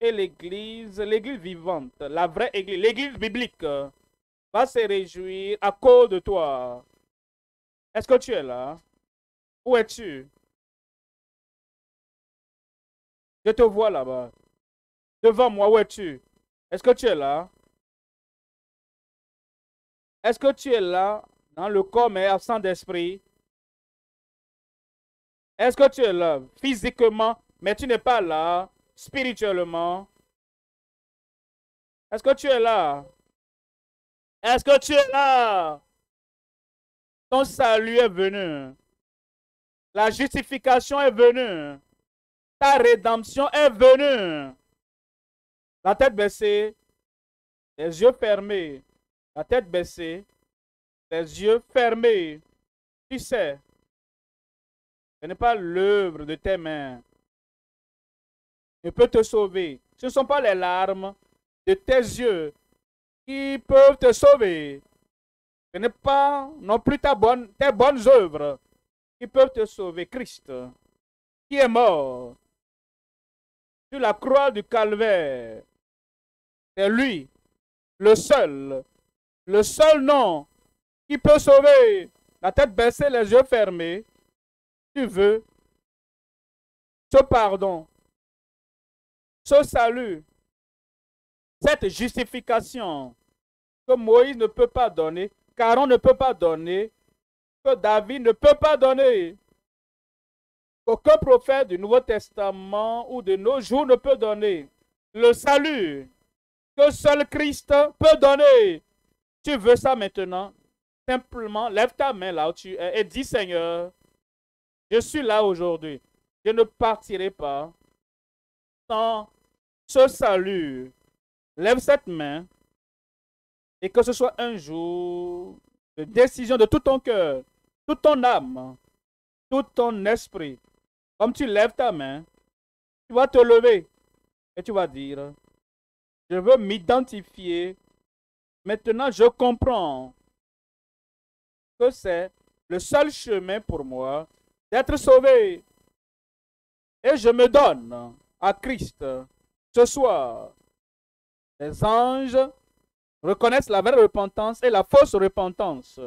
Et l'église vivante, la vraie église, l'église biblique, va se réjouir à cause de toi. Est-ce que tu es là? Où es-tu? Je te vois là-bas. Devant moi, où es-tu? Est-ce que tu es là? Est-ce que tu es là dans le corps mais absent d'esprit? Est-ce que tu es là physiquement mais tu n'es pas là spirituellement? Est-ce que tu es là? Est-ce que tu es là? Ton salut est venu. La justification est venue. Ta rédemption est venue. La tête baissée, les yeux fermés. La tête baissée, les yeux fermés. Tu sais, ce n'est pas l'œuvre de tes mains. Il peut te sauver. Ce ne sont pas les larmes de tes yeux qui peuvent te sauver. Ce n'est pas non plus tes bonnes œuvres qui peuvent te sauver. Christ, qui est mort sur la croix du calvaire, c'est lui, le seul nom qui peut sauver. La tête baissée, les yeux fermés. Tu veux ce pardon, ce salut, cette justification que Moïse ne peut pas donner, qu'Aaron ne peut pas donner, que David ne peut pas donner, qu'aucun prophète du Nouveau Testament ou de nos jours ne peut donner. Le salut que seul Christ peut donner. Tu veux ça maintenant? Simplement, lève ta main là où tu es et dis, Seigneur, je suis là aujourd'hui. Je ne partirai pas sans ce salut. Lève cette main et que ce soit un jour de décision de tout ton cœur, toute ton âme, tout ton esprit. Comme tu lèves ta main, tu vas te lever et tu vas dire, je veux m'identifier. Maintenant, je comprends que c'est le seul chemin pour moi d'être sauvé. Et je me donne à Christ ce soir. Les anges reconnaissent la vraie repentance et la fausse repentance.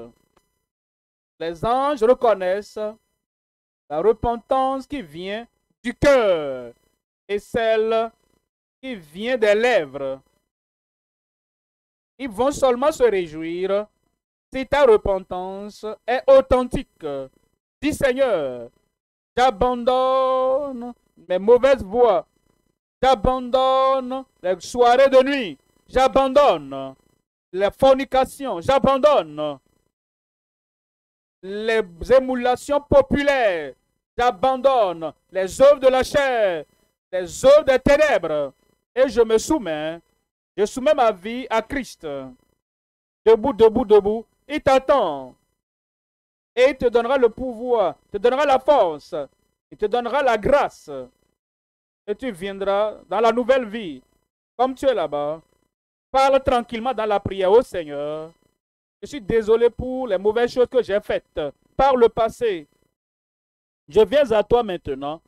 Les anges reconnaissent la repentance qui vient du cœur et celle qui vient des lèvres. Ils vont seulement se réjouir si ta repentance est authentique. Dis, Seigneur, j'abandonne mes mauvaises voies. J'abandonne les soirées de nuit. J'abandonne la fornication, j'abandonne. Les émulations populaires, j'abandonne. Les œuvres de la chair, les œuvres des ténèbres. Et je me soumets. Je soumets ma vie à Christ. Debout, debout, debout. Il t'attend. Et il te donnera le pouvoir, te donnera la force, il te donnera la grâce. Et tu viendras dans la nouvelle vie. Comme tu es là-bas, parle tranquillement dans la prière au Seigneur. Je suis désolé pour les mauvaises choses que j'ai faites par le passé. Je viens à toi maintenant,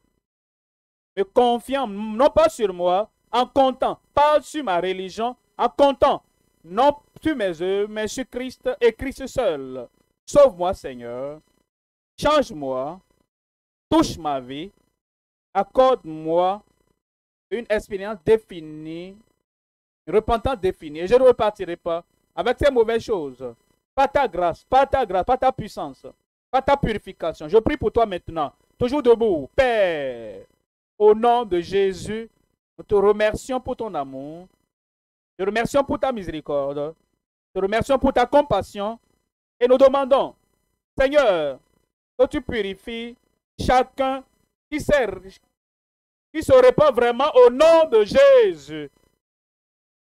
me confiant non pas sur moi, en comptant, pas sur ma religion, en comptant, non sur mes œuvres, mais sur Christ et Christ seul. Sauve-moi, Seigneur. Change-moi. Touche ma vie. Accorde-moi une expérience définie, une repentance définie. Et je ne repartirai pas avec ces mauvaises choses. Pas ta grâce, pas ta grâce, pas ta puissance, pas ta purification. Je prie pour toi maintenant. Toujours debout. Père, au nom de Jésus, nous te remercions pour ton amour. Te remercions pour ta miséricorde. Te remercions pour ta compassion. Et nous demandons, Seigneur, que tu purifies chacun qui se répand vraiment au nom de Jésus.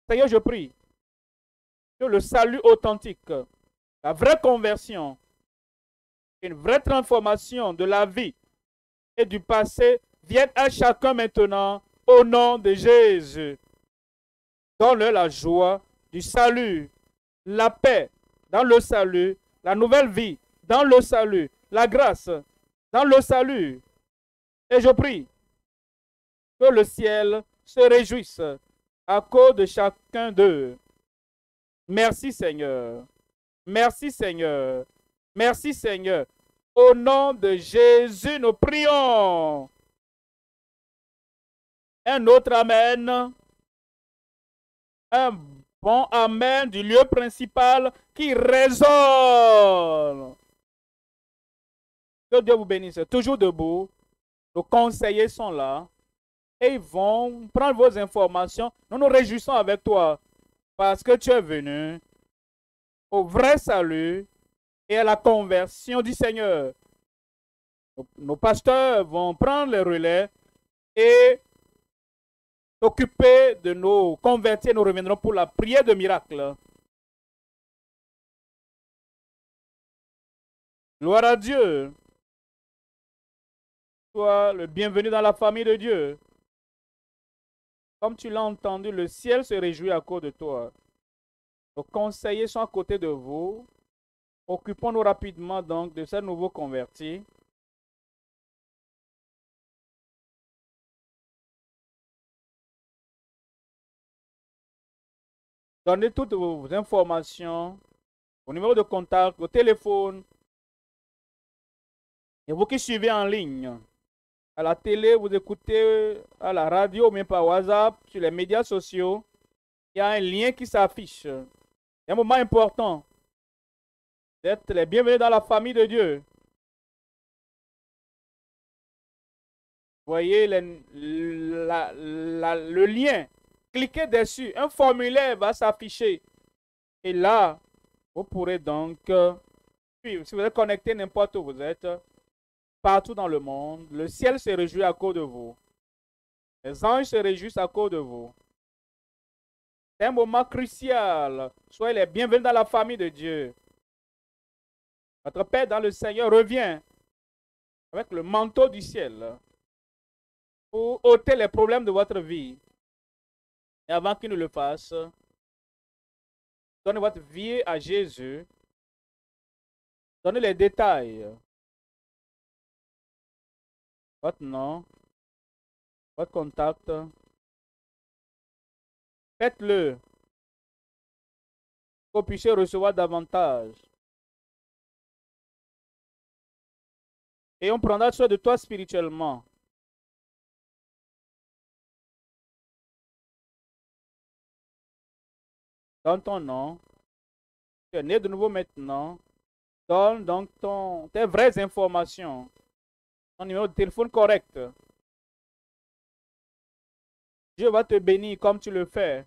Seigneur, je prie que le salut authentique, la vraie conversion, une vraie transformation de la vie et du passé vienne à chacun maintenant au nom de Jésus. Donne-leur la joie du salut, la paix dans le salut, la nouvelle vie dans le salut, la grâce dans le salut. Et je prie que le ciel se réjouisse à cause de chacun d'eux. Merci Seigneur. Merci Seigneur. Merci Seigneur. Au nom de Jésus, nous prions. Un autre Amen. Un bon Amen du lieu principal qui résonne. Que Dieu vous bénisse. Toujours debout. Nos conseillers sont là. Et ils vont prendre vos informations. Nous nous réjouissons avec toi. Parce que tu es venu au vrai salut et à la conversion du Seigneur. Nos pasteurs vont prendre le relais et s'occuper de nos convertis. Nous reviendrons pour la prière de miracle. Gloire à Dieu. Sois le bienvenu dans la famille de Dieu. Comme tu l'as entendu, le ciel se réjouit à cause de toi. Nos conseillers sont à côté de vous. Occupons-nous rapidement donc de ces nouveaux convertis. Donnez toutes vos informations, au numéro de contact, au téléphone. Et vous qui suivez en ligne, à la télé, vous écoutez à la radio, même par WhatsApp, sur les médias sociaux, il y a un lien qui s'affiche. C'est un moment important d'être les bienvenus dans la famille de Dieu. Voyez le lien. Cliquez dessus. Un formulaire va s'afficher. Et là, vous pourrez donc suivre. Si vous êtes connecté n'importe où vous êtes, partout dans le monde, le ciel se réjouit à cause de vous. Les anges se réjouissent à cause de vous. C'est un moment crucial. Soyez les bienvenus dans la famille de Dieu. Votre Père dans le Seigneur revient avec le manteau du ciel pour ôter les problèmes de votre vie. Et avant qu'il ne le fasse, donnez votre vie à Jésus. Donnez les détails. Votre nom, votre contact. Faites-le pour que vous puissiez recevoir davantage. Et on prendra soin de toi spirituellement. Dans ton nom, tu es né de nouveau maintenant. Donne donc tes vraies informations. Ton numéro de téléphone correct. Dieu va te bénir comme tu le fais.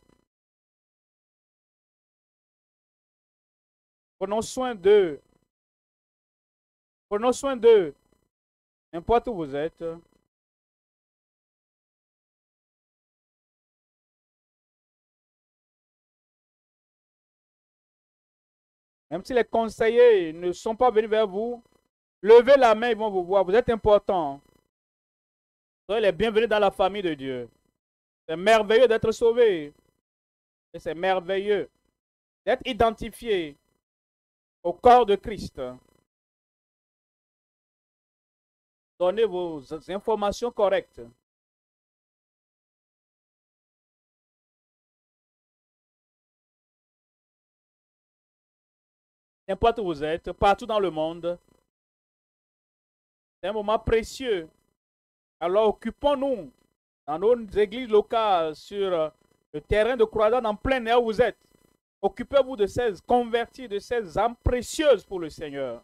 Prenons soin d'eux. Prenons soin d'eux. N'importe où vous êtes. Même si les conseillers ne sont pas venus vers vous, levez la main, ils vont vous voir. Vous êtes important. Soyez les bienvenus dans la famille de Dieu. C'est merveilleux d'être sauvé. Et c'est merveilleux d'être identifié au corps de Christ. Donnez vos informations correctes. N'importe où vous êtes, partout dans le monde. C'est un moment précieux. Alors occupons-nous dans nos églises locales, sur le terrain de croisade en plein air où vous êtes. Occupez-vous de ces convertis, de ces âmes précieuses pour le Seigneur.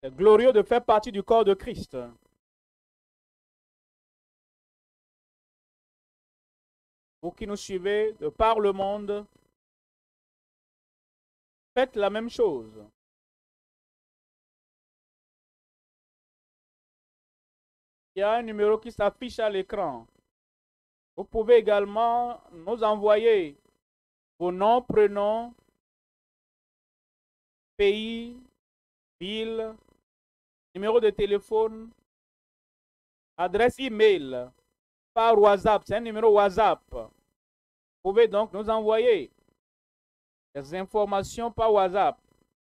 C'est glorieux de faire partie du corps de Christ. Vous qui nous suivez de par le monde, faites la même chose. Il y a un numéro qui s'affiche à l'écran. Vous pouvez également nous envoyer vos noms, prénoms, pays, ville, numéro de téléphone, adresse email par WhatsApp. C'est un numéro WhatsApp. Vous pouvez donc nous envoyer les informations par WhatsApp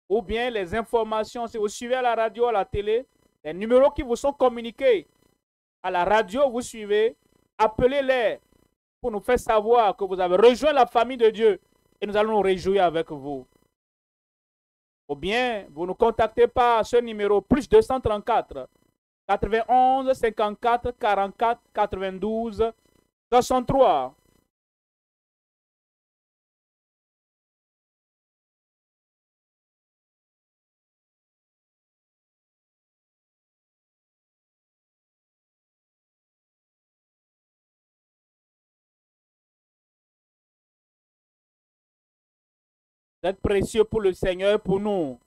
ou bien les informations, si vous suivez à la radio, à la télé, les numéros qui vous sont communiqués à la radio, vous suivez, appelez-les pour nous faire savoir que vous avez rejoint la famille de Dieu et nous allons nous réjouir avec vous. Ou bien, vous nous contactez par ce numéro plus 234 91 54 44 92 63. Vous êtes précieux pour le Seigneur, pour nous.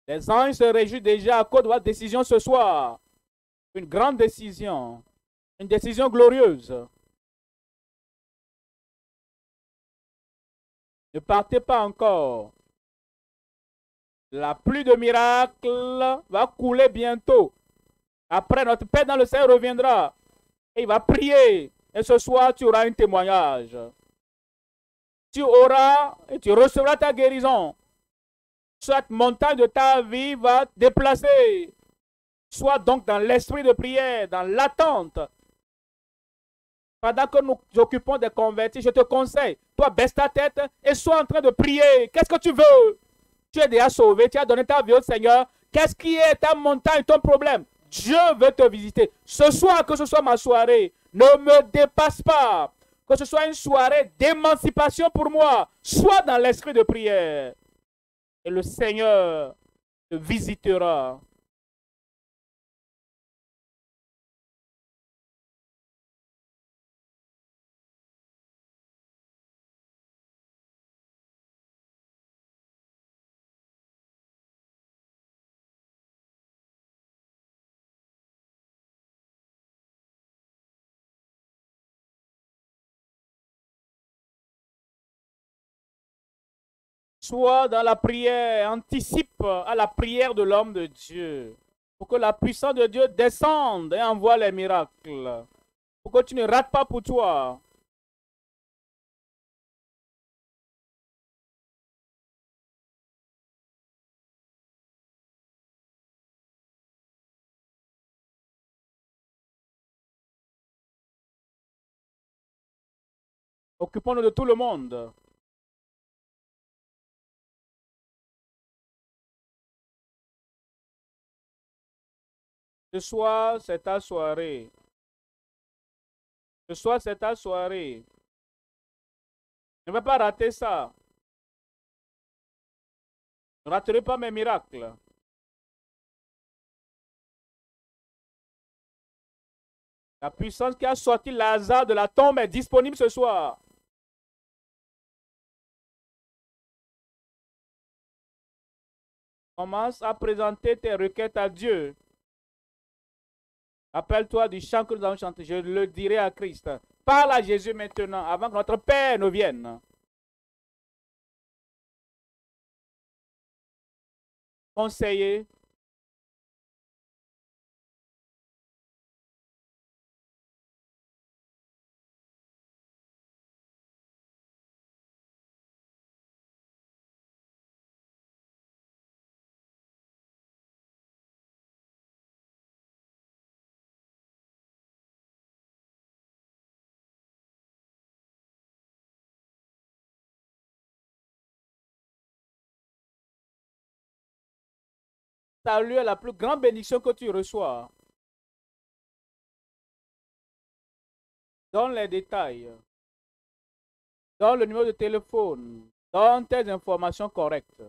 Les anges se réjouissent déjà à cause de votre décision ce soir. Une grande décision. Une décision glorieuse. Ne partez pas encore. La pluie de miracles va couler bientôt. Après, notre Père dans le ciel reviendra. Et il va prier. Et ce soir, tu auras un témoignage. Tu auras et tu recevras ta guérison. Cette montagne de ta vie va te déplacer. Sois donc dans l'esprit de prière, dans l'attente. Pendant que nous occupons des convertis, je te conseille, toi baisse ta tête et sois en train de prier. Qu'est-ce que tu veux? Tu es déjà sauvé, tu as donné ta vie au Seigneur. Qu'est-ce qui est ta montagne, ton problème? Dieu veut te visiter. Ce soir, que ce soit ma soirée, ne me dépasse pas. Que ce soit une soirée d'émancipation pour moi. Sois dans l'esprit de prière. Et le Seigneur te visitera. Sois dans la prière, anticipe à la prière de l'homme de Dieu. Pour que la puissance de Dieu descende et envoie les miracles. Pour que tu ne rates pas pour toi. Occupons-nous de tout le monde. Ce soir, c'est ta soirée. Ce soir, c'est ta soirée. Ne va pas rater ça. Ne raterez pas mes miracles. La puissance qui a sorti Lazare de la tombe est disponible ce soir. Commence à présenter tes requêtes à Dieu. Rappelle-toi du chant que nous avons chanté. Je le dirai à Christ. Parle à Jésus maintenant avant que notre Père ne vienne. Conseiller. Salut est la plus grande bénédiction que tu reçois. Donne les détails. Donne le numéro de téléphone. Donne tes informations correctes.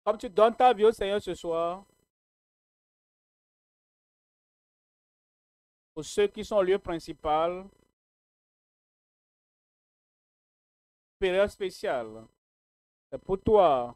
Comme tu donnes ta vie au Seigneur ce soir, pour ceux qui sont au lieu principal, période spéciale, c'est pour toi.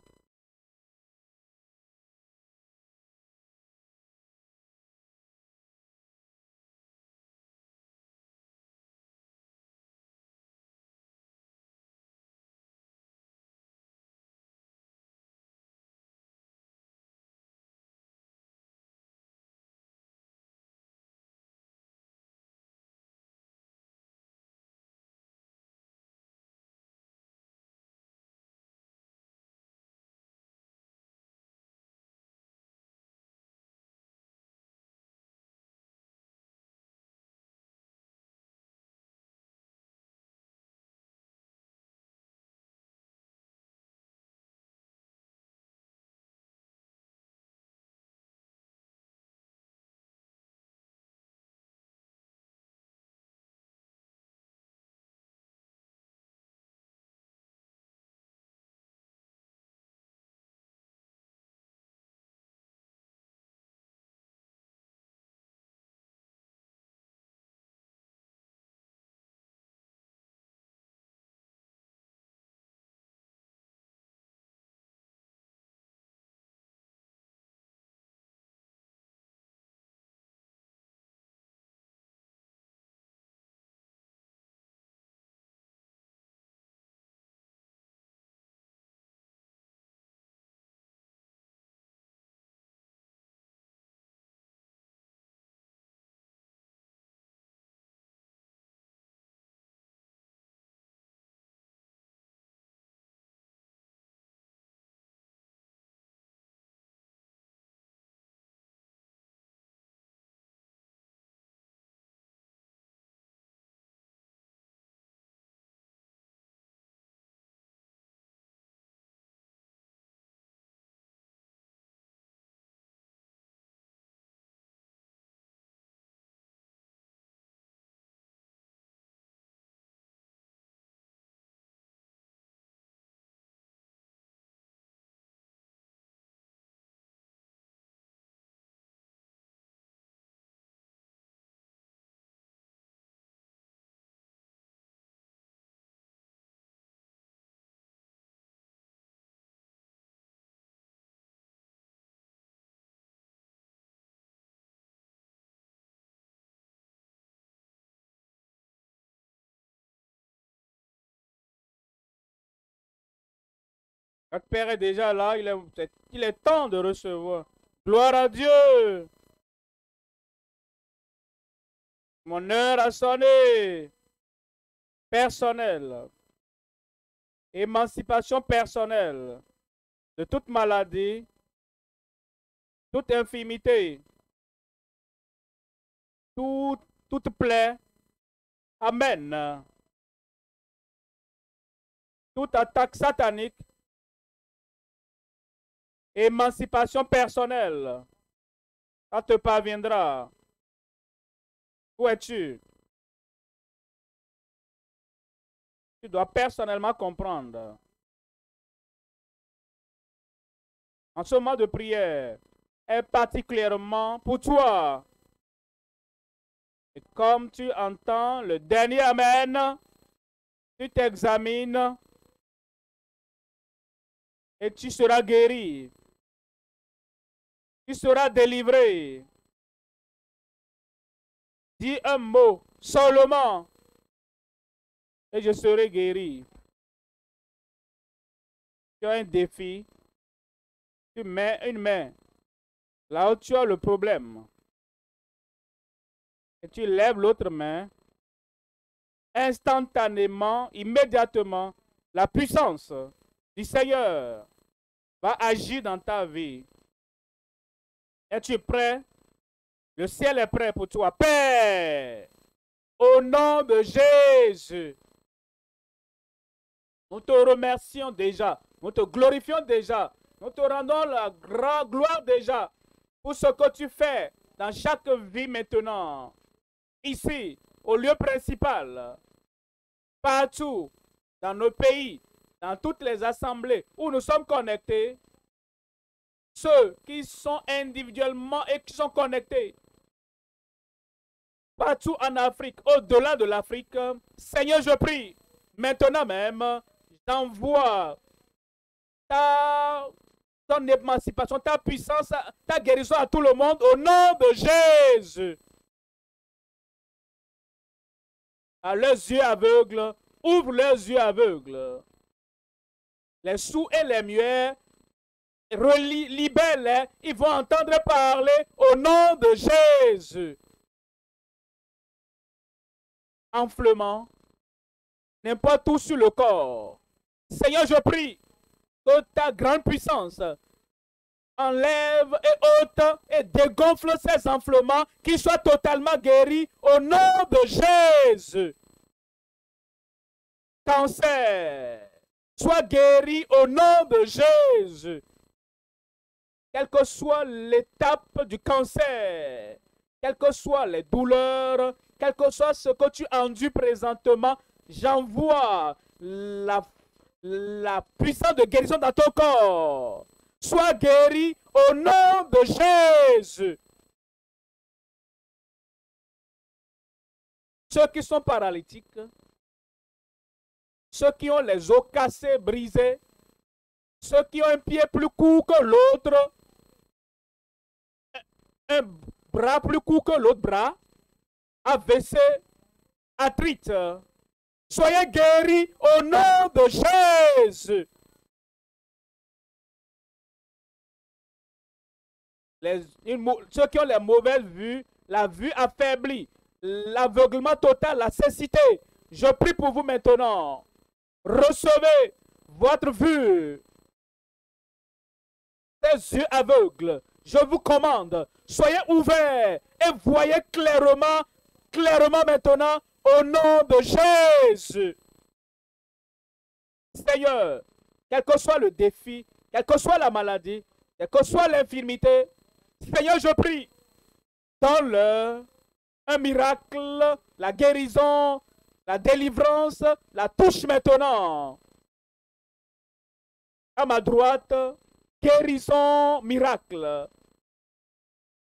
Notre Père est déjà là, il est temps de recevoir. Gloire à Dieu. Mon heure a sonné. Personnel. Émancipation personnelle de toute maladie, toute infirmité, toute plaie. Amen. toute attaque satanique, émancipation personnelle, ça te parviendra. Où es-tu? Tu dois personnellement comprendre. En ce moment de prière est particulièrement pour toi. Et comme tu entends le dernier Amen, tu t'examines et tu seras guéri. Tu seras délivré. Dis un mot seulement et je serai guéri. Tu as un défi. Tu mets une main là où tu as le problème. Et tu lèves l'autre main. Instantanément, immédiatement, la puissance du Seigneur va agir dans ta vie. Es-tu prêt? Le ciel est prêt pour toi. Père, au nom de Jésus, nous te remercions déjà. Nous te glorifions déjà. Nous te rendons la grande gloire déjà pour ce que tu fais dans chaque vie maintenant. Ici, au lieu principal, partout dans nos pays, dans toutes les assemblées où nous sommes connectés, ceux qui sont individuellement et qui sont connectés, partout en Afrique, au-delà de l'Afrique, Seigneur, je prie, maintenant même, j'envoie ton émancipation, ta puissance, ta guérison à tout le monde au nom de Jésus. À leurs yeux aveugles, ouvre leurs yeux aveugles. Les sourds et les muets, libère-les, ils vont entendre parler au nom de Jésus. Enflement, n'importe où sur le corps. Seigneur, je prie que ta grande puissance enlève et ôte et dégonfle ces enflements, qu'ils soient totalement guéris au nom de Jésus. Cancer, sois guéri au nom de Jésus. Quelle que soit l'étape du cancer, quelles que soient les douleurs, quel que soit ce que tu enduis présentement, j'envoie la puissance de guérison dans ton corps. Sois guéri au nom de Jésus. Ceux qui sont paralytiques, ceux qui ont les os cassés, brisés, ceux qui ont un pied plus court que l'autre, un bras plus court que l'autre bras, AVC, arthrite, soyez guéris au nom de Jésus. Ceux qui ont les mauvaises vues, la vue affaiblie, l'aveuglement total, la cécité, je prie pour vous maintenant. Recevez votre vue. Les yeux aveugles, je vous commande, soyez ouverts et voyez clairement maintenant au nom de Jésus. Seigneur, quel que soit le défi, quelle que soit la maladie, quelle que soit l'infirmité, Seigneur, je prie, donne-leur un miracle, la guérison, la délivrance, la touche maintenant. À ma droite, guérison, miracle.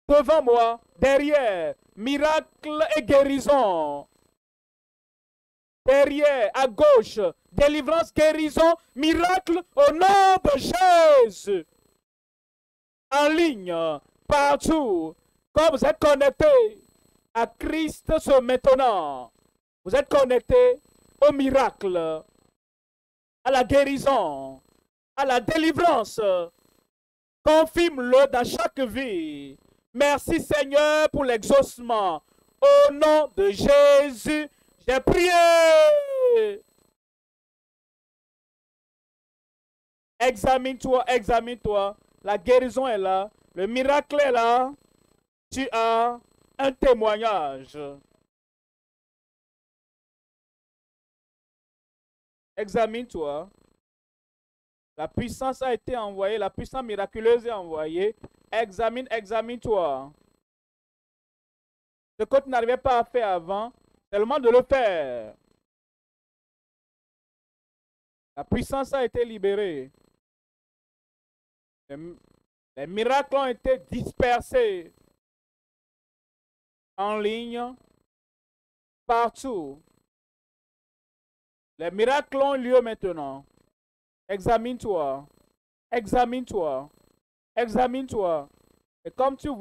Devant moi, derrière, miracle et guérison. Derrière, à gauche, délivrance, guérison, miracle au nom de Jésus. En ligne, partout, quand vous êtes connectés à Christ ce maintenant, vous êtes connectés au miracle, à la guérison, à la délivrance. Confirme-le dans chaque vie. Merci Seigneur pour l'exaucement. Au nom de Jésus, j'ai prié. Examine-toi, examine-toi. La guérison est là. Le miracle est là. Tu as un témoignage. Examine-toi. La puissance a été envoyée, la puissance miraculeuse est envoyée. Examine-toi. Ce que tu n'arrivais pas à faire avant, c'est le moment de le faire. La puissance a été libérée. Les miracles ont été dispersés en ligne, partout. Les miracles ont lieu maintenant. Examine-toi. Examine-toi. Examine-toi. Et comme tu